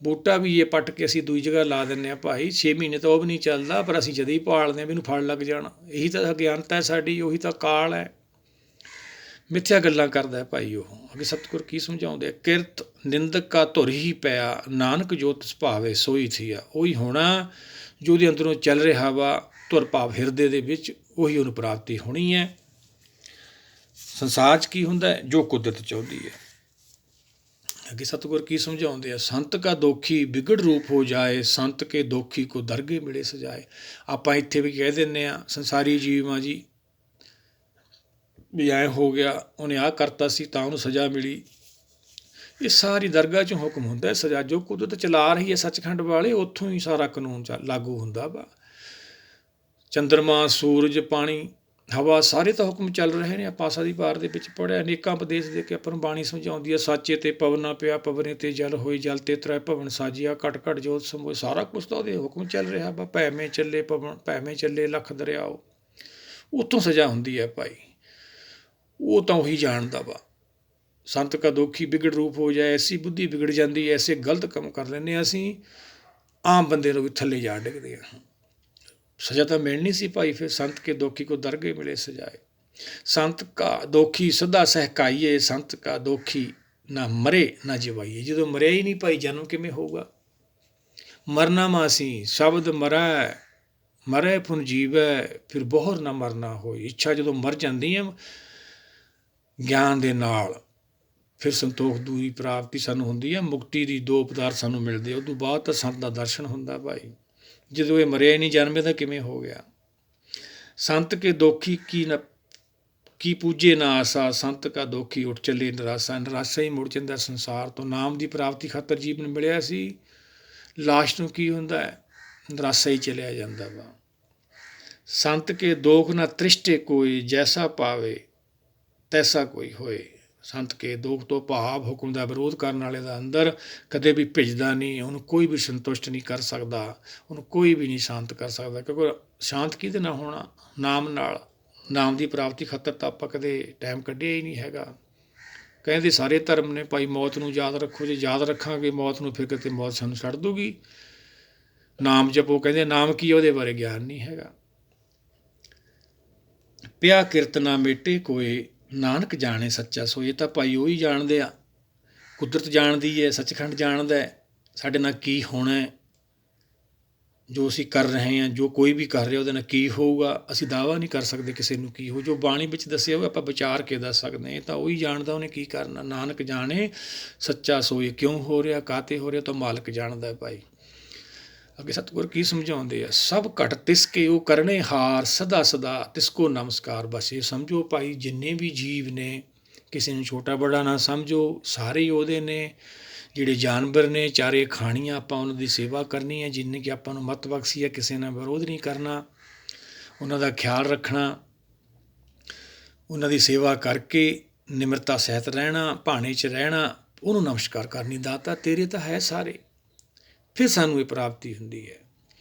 [SPEAKER 1] ਬੂਟਾ ਵੀ ਇਹ ਪੱਟ ਕੇ ਅਸੀਂ ਦੂਜੀ ਜਗ੍ਹਾ ਲਾ ਦਿੰਦੇ ਹਾਂ ਭਾਈ, 6 ਮਹੀਨੇ ਤਾਂ ਉਹ ਵੀ ਨਹੀਂ ਚੱਲਦਾ, ਪਰ ਅਸੀਂ ਜਦ ਹੀ ਭਾਲਦੇ ਹਾਂ ਵੀ ਇਹਨੂੰ ਫਲ ਲੱਗ ਜਾਣਾ। ਇਹੀ ਤਾਂ ਅਗਿਆਨਤਾ ਹੈ ਸਾਡੀ, ਉਹੀ ਤਾਂ ਕਾਲ ਹੈ। ਮਿੱਥਿਆ ਗੱਲਾਂ ਕਰਦਾ ਭਾਈ ਉਹ। ਅੱਗੇ ਸਤਿਗੁਰ ਕੀ ਸਮਝਾਉਂਦੇ ਆ? ਕਿਰਤ ਨਿੰਦਕ ਕਾ ਧੁਰ ਹੀ ਪਿਆ, ਨਾਨਕ ਜੋ ਤਿਸ ਭਾਵੇ ਸੋਈ ਥੀਆ। ਉਹੀ ਹੋਣਾ ਜੋ ਉਹਦੇ ਅੰਦਰੋਂ ਚੱਲ ਰਿਹਾ ਵਾ, ਧੁਰ ਭਾਵ ਹਿਰਦੇ ਦੇ ਵਿੱਚ, ਉਹੀ ਉਹਨੂੰ ਪ੍ਰਾਪਤੀ ਹੋਣੀ ਹੈ। ਸੰਸਾਰ 'ਚ ਕੀ ਹੁੰਦਾ? ਜੋ ਕੁਦਰਤ ਚਾਹੁੰਦੀ ਹੈ। ਅੱਗੇ ਸਤਿਗੁਰ ਕੀ ਸਮਝਾਉਂਦੇ ਆ? ਸੰਤ ਕਾ ਦੋਖੀ ਵਿਗੜ ਰੂਪ ਹੋ ਜਾਏ, ਸੰਤ ਕੇ ਦੋਖੀ ਕੋ ਦਰਗੇ ਮਿਲੇ ਸਜਾਏ। ਆਪਾਂ ਇੱਥੇ ਵੀ ਕਹਿ ਦਿੰਦੇ ਹਾਂ ਸੰਸਾਰੀ ਜੀਵ ਆ ਜੀ, ਵੀ ਐਂ ਹੋ ਗਿਆ, ਉਹਨੇ ਆਹ ਕਰਤਾ ਸੀ ਤਾਂ ਉਹਨੂੰ ਸਜ਼ਾ ਮਿਲੀ। ਇਹ ਸਾਰੀ ਦਰਗਾਹ 'ਚੋਂ ਹੁਕਮ ਹੁੰਦਾ ਸਜ਼ਾ, ਜੋ ਕੁਦਰਤ ਚਲਾ ਰਹੀ ਹੈ ਸੱਚਖੰਡ ਵਾਲੇ, ਉੱਥੋਂ ਹੀ ਸਾਰਾ ਕਾਨੂੰਨ ਲਾਗੂ ਹੁੰਦਾ ਵਾ। ਚੰਦਰਮਾ, ਸੂਰਜ, ਪਾਣੀ, ਹਵਾ ਸਾਰੇ ਤਾਂ ਹੁਕਮ ਚੱਲ ਰਹੇ ਨੇ। ਆਪਾਂ ਆਸਾ ਦੀ ਵਾਰ ਦੇ ਵਿੱਚ ਪੜ੍ਹਿਆ, ਅਨੇਕਾਂ ਉਪਦੇਸ਼ ਦੇ ਕੇ ਆਪਾਂ ਨੂੰ ਬਾਣੀ ਸਮਝਾਉਂਦੀ ਹੈ। ਸਾਚੇ ਤੇ ਪਵਨਾ ਪਿਆ, ਪਵਨੇ ਤੇ ਜਲ ਹੋਈ, ਜਲ ਤੇ ਤ੍ਰੈ ਭਵਨ ਸਾਜਿਆ, ਘਟ ਘਟ ਜੋਤ ਸਮੋਏ। ਸਾਰਾ ਕੁਛ ਤਾਂ ਉਹਦੇ ਹੁਕਮ ਚੱਲ ਰਿਹਾ ਵਾ। ਭੈਵੇਂ ਚੱਲੇ ਪਵਨ, ਭੈਵੇਂ ਚੱਲੇ ਲੱਖ ਦਰਿਆਓ। ਉੱਥੋਂ ਸਜ਼ਾ ਹੁੰਦੀ ਹੈ ਭਾਈ, ਉਹ ਤਾਂ ਉਹੀ ਜਾਣਦਾ ਵਾ। ਸੰਤ ਕਾ ਦੋਖੀ ਬਿਗੜ ਰੂਪ ਹੋ ਜਾਏ, ਐਸੀ ਬੁੱਧੀ ਵਿਗੜ ਜਾਂਦੀ, ਐਸੇ ਗਲਤ ਕੰਮ ਕਰ ਲੈਂਦੇ ਹਾਂ ਅਸੀਂ, ਆਮ ਬੰਦੇ ਨੂੰ ਵੀ ਥੱਲੇ ਜਾ ਡਿੱਗਦੇ ਹਾਂ। ਸਜ਼ਾ ਤਾਂ ਮਿਲਣੀ ਸੀ ਭਾਈ। ਫਿਰ ਸੰਤ ਕੇ ਦੋਖੀ ਕੋ ਦਰਗੇ ਮਿਲੇ ਸਜਾਏ। ਸੰਤ ਕਾ ਦੋਖੀ ਸਦਾ ਸਹਿਕਾਈਏ, ਸੰਤ ਕਾ ਦੋਖੀ ਨਾ ਮਰੇ ਨਾ ਜਿਵਾਈਏ। ਜਦੋਂ ਮਰਿਆ ਹੀ ਨਹੀਂ ਭਾਈ, ਜਨਮ ਕਿਵੇਂ ਹੋਊਗਾ? ਮਰਨਾ ਮਾਸੀ ਸ਼ਬਦ ਮਰੈ, ਮਰੈ ਪੁਨ ਜੀਵੈ, ਫਿਰ ਬਹੁਰ ਨਾ ਮਰਨਾ ਹੋਈ। ਇੱਛਾ ਜਦੋਂ ਮਰ ਜਾਂਦੀ ਹੈ ਗਿਆਨ ਦੇ ਨਾਲ, ਫਿਰ ਸੰਤੋਖ ਦੂਰੀ ਪ੍ਰਾਪਤੀ ਸਾਨੂੰ ਹੁੰਦੀ ਹੈ। ਮੁਕਤੀ ਦੀ ਦੋ ਪਦਾਰਥ ਸਾਨੂੰ ਮਿਲਦੇ, ਉਸ ਤੋਂ ਬਾਅਦ ਤਾਂ ਸੰਤ ਦਾ ਦਰਸ਼ਨ ਹੁੰਦਾ ਭਾਈ। ਜਦੋਂ ਇਹ ਮਰਿਆ ਹੀ ਨਹੀਂ, ਜਨਮੇ ਤਾਂ ਕਿਵੇਂ ਹੋ ਗਿਆ? ਸੰਤ ਕੇ ਦੋਖੀ ਕੀ ਪੂਜੇ ਨਾ ਆਸਾ, ਸੰਤ ਕਾ ਦੋਖੀ ਉੱਠ ਚੱਲੇ ਨਿਰਾਸਾ। ਨਿਰਾਸ਼ਾ ਹੀ ਮੁੜ ਜਾਂਦਾ ਸੰਸਾਰ ਤੋਂ। ਨਾਮ ਦੀ ਪ੍ਰਾਪਤੀ ਖਾਤਰ ਜੀਵਨ ਮਿਲਿਆ ਸੀ, ਲਾਸਟ ਨੂੰ ਕੀ ਹੁੰਦਾ ਹੈ? ਨਿਰਾਸ਼ਾ ਹੀ ਚਲਿਆ ਜਾਂਦਾ ਵਾ। ਸੰਤ ਕੇ ਦੋਖ ਨਾ ਤ੍ਰਿਸ਼ਟੇ ਕੋਈ, ਜੈਸਾ ਪਾਵੇ ਤੈਸਾ ਕੋਈ ਹੋਏ। ਸੰਤ ਕੇ ਦੋਖ ਤੋਂ ਭਾਵ ਹੁਕਮ ਦਾ ਵਿਰੋਧ ਕਰਨ ਵਾਲੇ ਦਾ ਅੰਦਰ ਕਦੇ ਵੀ ਭਿੱਜਦਾ ਨਹੀਂ, ਉਹਨੂੰ ਕੋਈ ਵੀ ਸੰਤੁਸ਼ਟ ਨਹੀਂ ਕਰ ਸਕਦਾ, ਉਹਨੂੰ ਕੋਈ ਵੀ ਨਹੀਂ ਸ਼ਾਂਤ ਕਰ ਸਕਦਾ। ਕਿਉਂਕਿ ਸ਼ਾਂਤ ਕਿਹਦੇ ਨਾਲ ਹੋਣਾ? ਨਾਮ ਨਾਲ। ਨਾਮ ਦੀ ਪ੍ਰਾਪਤੀ ਖਾਤਰ ਤਾਂ ਆਪਾਂ ਕਦੇ ਟਾਈਮ ਕੱਢਿਆ ਹੀ ਨਹੀਂ ਹੈਗਾ। ਕਹਿੰਦੇ ਸਾਰੇ ਧਰਮ ਨੇ ਭਾਈ ਮੌਤ ਨੂੰ ਯਾਦ ਰੱਖੋ। ਜੇ ਯਾਦ ਰੱਖਾਂਗੇ ਮੌਤ ਨੂੰ, ਫਿਰ ਕਿਤੇ ਮੌਤ ਸਾਨੂੰ ਛੱਡ ਦੂਗੀ। ਨਾਮ ਜਪੋ, ਕਹਿੰਦੇ ਨਾਮ ਕੀ, ਉਹਦੇ ਬਾਰੇ ਗਿਆਨ ਨਹੀਂ ਹੈਗਾ। ਪਿਆ ਕਿਰਤ ਨਾ ਮੇਟੇ ਕੋਏ, ਨਾਨਕ ਜਾਣੇ ਸੱਚਾ ਸੋਏ। ਤਾਂ ਭਾਈ ਉਹੀ ਜਾਣਦੇ ਆ, ਕੁਦਰਤ ਜਾਣਦੀ ਹੈ, ਸੱਚਖੰਡ ਜਾਣਦਾ ਸਾਡੇ ਨਾਲ ਕੀ ਹੋਣਾ, ਜੋ ਅਸੀਂ ਕਰ ਰਹੇ ਹਾਂ, ਜੋ ਕੋਈ ਵੀ ਕਰ ਰਿਹਾ ਉਹਦੇ ਨਾਲ ਕੀ ਹੋਊਗਾ। ਅਸੀਂ ਦਾਅਵਾ ਨਹੀਂ ਕਰ ਸਕਦੇ ਕਿਸੇ ਨੂੰ ਕੀ ਹੋ। ਜੋ ਬਾਣੀ ਵਿੱਚ ਦੱਸਿਆ ਉਹ ਆਪਾਂ ਵਿਚਾਰ ਕੇ ਦੱਸ ਸਕਦੇ ਹਾਂ। ਤਾਂ ਉਹੀ ਜਾਣਦਾ ਉਹਨੇ ਕੀ ਕਰਨਾ। ਨਾਨਕ ਜਾਣੇ ਸੱਚਾ ਸੋਏ, ਕਿਉਂ ਹੋ ਰਿਹਾ, ਕਾਤੇ ਹੋ ਰਿਹਾ, ਤਾਂ ਮਾਲਕ ਜਾਣਦਾ ਭਾਈ। ਅੱਗੇ ਸਤਿਗੁਰ ਕੀ ਸਮਝਾਉਂਦੇ ਆ? ਸਭ ਘਟ ਤਿਸ ਕੇ ਉਹ ਕਰਨੇ ਹਾਰ, ਸਦਾ ਸਦਾ ਤਿਸ ਕੋ ਨਮਸਕਾਰ ਬਸੇ। ਸਮਝੋ ਭਾਈ, ਜਿੰਨੇ ਵੀ ਜੀਵ ਨੇ, ਕਿਸੇ ਨੂੰ ਛੋਟਾ ਬੜਾ ਨਾ ਸਮਝੋ, ਸਾਰੇ ਹੀ ਉਹਦੇ ਨੇ। ਜਿਹੜੇ ਜਾਨਵਰ ਨੇ, ਚਾਰੇ ਖਾਣੀਆਂ, ਆਪਾਂ ਉਹਨਾਂ ਦੀ ਸੇਵਾ ਕਰਨੀ ਹੈ ਜਿੰਨੀ ਕਿ ਆਪਾਂ ਨੂੰ ਮੱਤ ਬਖਸ਼ੀ ਹੈ। ਕਿਸੇ ਨਾਲ ਵਿਰੋਧ ਨਹੀਂ ਕਰਨਾ, ਉਹਨਾਂ ਦਾ ਖਿਆਲ ਰੱਖਣਾ, ਉਹਨਾਂ ਦੀ ਸੇਵਾ ਕਰਕੇ ਨਿਮਰਤਾ ਸਹਿਤ ਰਹਿਣਾ, ਭਾਣੇ 'ਚ ਰਹਿਣਾ, ਉਹਨੂੰ ਨਮਸਕਾਰ ਕਰਨੀ। ਦਾਤਾ ਤੇਰੇ ਤਾਂ ਹੈ ਸਾਰੇ, ਫਿਰ ਸਾਨੂੰ ਇਹ ਪ੍ਰਾਪਤੀ ਹੁੰਦੀ ਹੈ।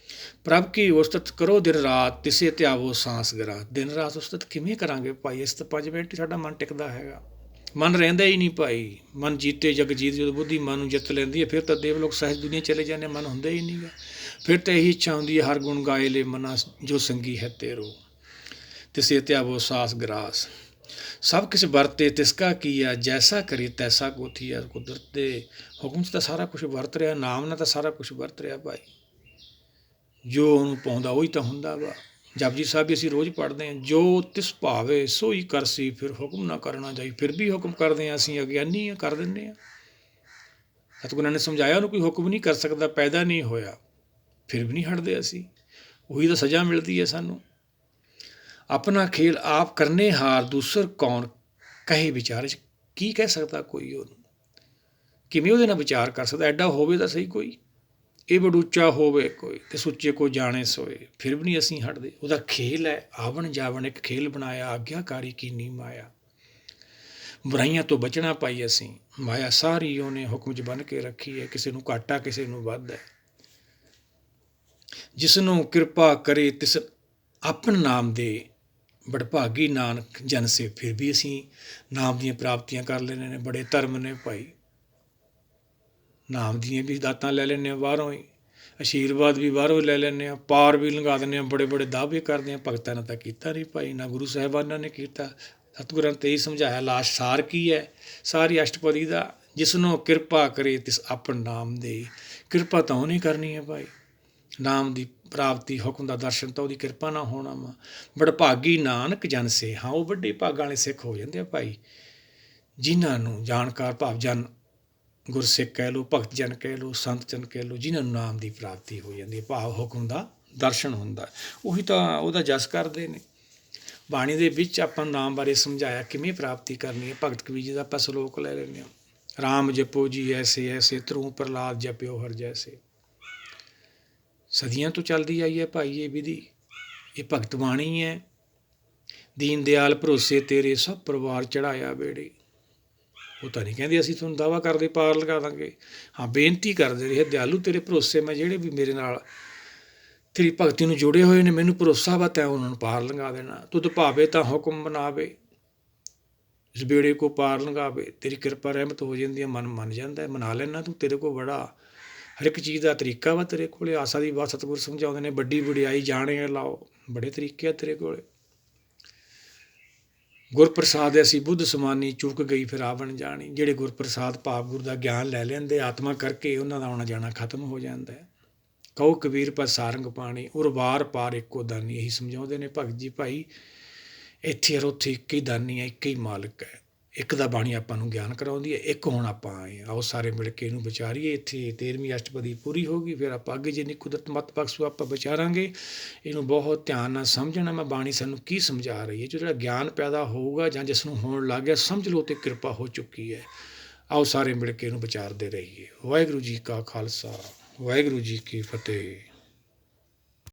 [SPEAKER 1] ਪ੍ਰਭ ਕੀ ਉਸਤਤ ਕਰੋ ਦਿਨ ਰਾਤ, ਤਿਸੇ ਧਿਆਵੋ ਸਾਂਸ ਗਰਾ। ਦਿਨ ਰਾਤ ਉਸਤਤ ਕਿਵੇਂ ਕਰਾਂਗੇ ਭਾਈ? ਇਸ ਤਾਂ 5 ਮਿੰਟ ਹੀ ਸਾਡਾ ਮਨ ਟਿਕਦਾ ਹੈਗਾ। ਮਨ ਰਹਿੰਦਾ ਹੀ ਨਹੀਂ ਭਾਈ। ਮਨ ਜੀਤੇ ਜਗ ਜੀਤ। ਜਦੋਂ ਬੁੱਧੀ ਮਨ ਨੂੰ ਜਿੱਤ ਲੈਂਦੀ ਹੈ, ਫਿਰ ਤਾਂ ਦੇਵਲੋਕ ਸਹਿਜ ਦੁਨੀਆ ਚਲੇ ਜਾਂਦੇ, ਮਨ ਹੁੰਦਾ ਹੀ ਨਹੀਂ ਗਾ। ਫਿਰ ਤਾਂ ਇਹੀ ਇੱਛਾ ਹੁੰਦੀ ਹੈ, ਹਰ ਗੁਣ ਗਾਏ ਲੈ ਮਨਾ, ਜੋ ਸੰਗੀ ਹੈ ਤੇਰੋ, ਤਿਸੇ ਧਿਆਵੋ ਸਾਸ ਗਰਾਸ। ਸਭ ਕੁਛ ਵਰਤੇ ਤਿਸਕਾ ਕੀਆ, ਜੈਸਾ ਕਰੇ ਤੈਸਾ ਕੋਥੀਆ। ਕੁਦਰਤ ਦੇ ਹੁਕਮ 'ਚ ਤਾਂ ਸਾਰਾ ਕੁਛ ਵਰਤ ਰਿਹਾ, ਨਾਮ ਨਾਲ ਤਾਂ ਸਾਰਾ ਕੁਛ ਵਰਤ ਰਿਹਾ ਭਾਈ। ਜੋ ਉਹਨੂੰ ਪਾਉਂਦਾ ਉਹੀ ਤਾਂ ਹੁੰਦਾ ਵਾ। ਜਪਜੀ ਸਾਹਿਬ ਵੀ ਅਸੀਂ ਰੋਜ਼ ਪੜ੍ਹਦੇ ਹਾਂ, ਜੋ ਤਿਸ ਭਾਵੇ ਸੋ ਹੀ ਕਰਸੀ, ਫਿਰ ਹੁਕਮ ਨਾ ਕਰਨਾ ਚਾਹੀ। ਫਿਰ ਵੀ ਹੁਕਮ ਕਰਦੇ ਹਾਂ, ਅਸੀਂ ਅਗਿਆਨੀ ਕਰ ਦਿੰਦੇ ਹਾਂ। ਸਤਿਗੁਰਾਂ ਨੇ ਸਮਝਾਇਆ, ਉਹਨੂੰ ਕੋਈ ਹੁਕਮ ਨਹੀਂ ਕਰ ਸਕਦਾ, ਪੈਦਾ ਨਹੀਂ ਹੋਇਆ, ਫਿਰ ਵੀ ਨਹੀਂ ਹਟਦੇ ਅਸੀਂ। ਉਹੀ ਤਾਂ ਸਜ਼ਾ ਮਿਲਦੀ ਹੈ ਸਾਨੂੰ। ਆਪਣਾ ਖੇਲ ਆਪ ਕਰਨੇ ਹਾਰ, ਦੂਸਰ ਕੌਣ ਕਹੇ ਵਿਚਾਰ। ਕੀ ਕਹਿ ਸਕਦਾ ਕੋਈ ਉਹਨੂੰ? ਕਿਵੇਂ ਉਹਦੇ ਨਾਲ ਵਿਚਾਰ ਕਰ ਸਕਦਾ? ਐਡਾ ਹੋਵੇ ਤਾਂ ਸਹੀ ਕੋਈ, ਇਹ ਬੜੂਚਾ ਹੋਵੇ ਕੋਈ, ਤੇ ਸੁੱਚੇ ਕੋ ਜਾਣੇ ਸੋਏ। ਫਿਰ ਵੀ ਨਹੀਂ ਅਸੀਂ ਹਟਦੇ। ਉਹਦਾ ਖੇਲ ਹੈ, ਆਵਣ ਜਾਵਣ ਇੱਕ ਖੇਲ ਬਣਾਇਆ, ਆਗਿਆਕਾਰੀ ਕੀਨੀ ਮਾਇਆ। ਬੁਰਾਈਆਂ ਤੋਂ ਬਚਣਾ ਪਾਈ ਅਸੀਂ, ਮਾਇਆ ਸਾਰੀ ਉਹਨੇ ਹੁਕਮ 'ਚ ਬੰਨ੍ਹ ਕੇ ਰੱਖੀ ਹੈ। ਕਿਸੇ ਨੂੰ ਘਾਟਾ, ਕਿਸੇ ਨੂੰ ਵੱਧ ਹੈ। ਜਿਸ ਨੂੰ ਕਿਰਪਾ ਕਰੇ ਤਿਸ ਆਪਣ ਨਾਮ ਦੇ, ਬੜਭਾਗੀ ਨਾਨਕ ਜਨ ਸੇ। ਫਿਰ ਵੀ ਅਸੀਂ ਨਾਮ ਦੀਆਂ ਪ੍ਰਾਪਤੀਆਂ ਕਰ ਲੈਂਦੇ ਨੇ। ਬੜੇ ਧਰਮ ਨੇ ਭਾਈ, ਨਾਮ ਦੀਆਂ ਵੀ ਦਾਤਾਂ ਲੈ ਲੈਂਦੇ ਹਾਂ ਬਾਹਰੋਂ ਹੀ, ਆਸ਼ੀਰਵਾਦ ਵੀ ਬਾਹਰੋਂ ਲੈ ਲੈਂਦੇ ਹਾਂ, ਪਾਰ ਵੀ ਲੰਘਾ ਦਿੰਦੇ ਹਾਂ, ਬੜੇ ਬੜੇ ਦਾਅਵੇ ਕਰਦੇ ਹਾਂ। ਭਗਤਾਂ ਨੇ ਤਾਂ ਕੀਤਾ ਨਹੀਂ ਭਾਈ, ਨਾ ਗੁਰੂ ਸਾਹਿਬਾਨਾਂ ਨੇ ਕੀਤਾ। ਸਤਿਗੁਰਾਂ ਨੇ ਤਾਂ ਇਹੀ ਸਮਝਾਇਆ। ਲਾਸਟ ਸਾਰ ਕੀ ਹੈ ਸਾਰੀ ਅਸ਼ਟਪਦੀ ਦਾ? ਜਿਸ ਨੂੰ ਕਿਰਪਾ ਕਰੇ ਤਿਸ ਆਪਣ ਨਾਮ ਦੇ। ਕਿਰਪਾ ਤਾਂ ਉਹਨੇ ਕਰਨੀ ਹੈ ਭਾਈ। ਨਾਮ ਦੀ ਪ੍ਰਾਪਤੀ, ਹੁਕਮ ਦਾ ਦਰਸ਼ਨ ਤਾਂ ਉਹਦੀ ਕਿਰਪਾ ਨਾਲ ਹੋਣਾ ਵਾ। ਬੜਭਾਗੀ ਨਾਨਕ ਜਨ ਸੇ। ਹਾਂ, ਉਹ ਵੱਡੇ ਭਾਗਾਂ ਵਾਲੇ ਸਿੱਖ ਹੋ ਜਾਂਦੇ ਆ ਭਾਈ, ਜਿਨ੍ਹਾਂ ਨੂੰ ਜਾਣਕਾਰ ਭਾਵ ਜਨ, ਗੁਰਸਿੱਖ ਕਹਿ ਲਓ, ਭਗਤ ਜਨ ਕਹਿ ਲਓ, ਸੰਤ ਜਨ ਕਹਿ ਲਓ, ਜਿਨ੍ਹਾਂ ਨੂੰ ਨਾਮ ਦੀ ਪ੍ਰਾਪਤੀ ਹੋ ਜਾਂਦੀ ਹੈ, ਭਾਵ ਹੁਕਮ ਦਾ ਦਰਸ਼ਨ ਹੁੰਦਾ। ਉਹੀ ਤਾਂ ਉਹਦਾ ਜਸ ਕਰਦੇ ਨੇ। ਬਾਣੀ ਦੇ ਵਿੱਚ ਆਪਾਂ ਨਾਮ ਬਾਰੇ ਸਮਝਾਇਆ, ਕਿਵੇਂ ਪ੍ਰਾਪਤੀ ਕਰਨੀ ਹੈ। ਭਗਤ ਕਬੀਰ ਜੀ ਦਾ ਆਪਾਂ ਸਲੋਕ ਲੈ ਲੈਂਦੇ ਹਾਂ, ਰਾਮ ਜਪੋ ਜੀ ਐਸੇ ਐਸੇ, ਧਰੂ ਪ੍ਰਹਲਾਦ ਜਪਿਓ ਹਰ ਜੈਸੇ। ਸਦੀਆਂ ਤੋਂ ਚੱਲਦੀ ਆਈ ਹੈ ਭਾਈ ਇਹ ਵਿਧੀ। ਇਹ ਭਗਤ ਬਾਣੀ ਹੈ। ਦੀਨ ਦਿਆਲ ਭਰੋਸੇ ਤੇਰੇ ਸਭ ਪਰਿਵਾਰ ਚੜਾਇਆ ਬੇੜੇ। ਉਹ ਤਾਂ ਨਹੀਂ ਕਹਿੰਦੇ ਅਸੀਂ ਤੁਹਾਨੂੰ ਦਾਵਾ ਕਰਦੇ ਪਾਰ ਲਗਾ ਦਾਂਗੇ। ਹਾਂ, ਬੇਨਤੀ ਕਰਦੇ ਰਹੇ ਦਿਆਲੂ ਤੇਰੇ ਭਰੋਸੇ ਮੈਂ ਜਿਹੜੇ ਵੀ ਮੇਰੇ ਨਾਲ ਤੇਰੀ ਭਗਤੀ ਨੂੰ ਜੁੜੇ ਹੋਏ ਨੇ, ਮੈਨੂੰ ਭਰੋਸਾ ਵਾ ਤੈਂ ਉਹਨਾਂ ਨੂੰ ਪਾਰ ਲੰਘਾ ਦੇਣਾ। ਤੁਧ ਭਾਵੇ ਤਾਂ ਹੁਕਮ ਬਣਾਵੇ, ਇਸ ਬੇੜੇ ਕੋ ਪਾਰ ਲੰਘਾਵੇ। ਤੇਰੀ ਕਿਰਪਾ ਰਹਿਮਤ ਹੋ ਜਾਂਦੀ ਹੈ, ਮਨ ਮੰਨ ਜਾਂਦਾ, ਮਨਾ ਲੈਣਾ ਤੂੰ। ਤੇਰੇ ਕੋਲ ਬੜਾ ਹਰ ਇੱਕ ਚੀਜ਼ ਦਾ ਤਰੀਕਾ ਵਾ ਤੇਰੇ ਕੋਲ। ਆਸਾ ਦੀ ਬਾਤ ਸਤਿਗੁਰ ਸਮਝਾਉਂਦੇ ਨੇ, ਵੱਡੀ ਵਡਿਆਈ ਜਾਣੇ ਲਾਓ। ਬੜੇ ਤਰੀਕੇ ਆ ਤੇਰੇ ਕੋਲ। ਗੁਰ ਪ੍ਰਸਾਦ ਐਸੀ ਬੁੱਧ ਸਮਾਨੀ, ਚੁੱਕ ਗਈ ਫਿਰ ਆਵਣ ਜਾਣੀ। ਜਿਹੜੇ ਗੁਰ ਪ੍ਰਸਾਦ ਭਾਵ ਗੁਰੂ ਦਾ ਗਿਆਨ ਲੈ ਲੈਂਦੇ ਆਤਮਾ ਕਰਕੇ, ਉਹਨਾਂ ਦਾ ਆਉਣਾ ਜਾਣਾ ਖਤਮ ਹੋ ਜਾਂਦਾ ਹੈ। ਕਹੋ ਕਬੀਰ ਪਰ ਸਾਰੰਗ ਪਾਣੀ, ਉਰ ਵਾਰ ਪਾਰ ਇੱਕੋ ਦਾਨੀ। ਇਹੀ ਸਮਝਾਉਂਦੇ ਨੇ ਭਗਤ ਜੀ ਭਾਈ, ਇੱਥੇ ਔਰ ਉੱਥੇ ਇੱਕ ਹੀ ਦਾਨੀ ਹੈ, ਇੱਕ ਹੀ ਮਾਲਕ ਹੈ। ਇੱਕ ਦਾ ਬਾਣੀ ਆਪਾਂ ਨੂੰ ਗਿਆਨ ਕਰਾਉਂਦੀ ਹੈ, ਇੱਕ ਹੁਣ ਆਪਾਂ ਆਏ ਆਓ ਸਾਰੇ ਮਿਲ ਕੇ ਇਹਨੂੰ ਵਿਚਾਰੀਏ। ਇੱਥੇ 13ਵੀਂ ਅਸ਼ਟਪਦੀ ਪੂਰੀ ਹੋ ਗਈ, ਫਿਰ ਆਪਾਂ ਅੱਗੇ ਜਿੰਨੀ ਕੁਦਰਤ ਮੱਤ ਬਖਸ਼ੂ ਆਪਾਂ ਵਿਚਾਰਾਂਗੇ। ਇਹਨੂੰ ਬਹੁਤ ਧਿਆਨ ਨਾਲ ਸਮਝਣਾ, ਮੈਂ ਬਾਣੀ ਸਾਨੂੰ ਕੀ ਸਮਝਾ ਰਹੀ ਹੈ। ਜਿਹੜਾ ਗਿਆਨ ਪੈਦਾ ਹੋਊਗਾ ਜਾਂ ਜਿਸ ਨੂੰ ਹੋਣ ਲੱਗ ਗਿਆ, ਸਮਝ ਲਓ ਤੇ ਕਿਰਪਾ ਹੋ ਚੁੱਕੀ ਹੈ। ਆਓ ਸਾਰੇ ਮਿਲ ਕੇ ਇਹਨੂੰ ਵਿਚਾਰਦੇ ਰਹੀਏ। ਵਾਹਿਗੁਰੂ ਜੀ ਕਾ ਖਾਲਸਾ, ਵਾਹਿਗੁਰੂ ਜੀ ਕੀ ਫਤਿਹ।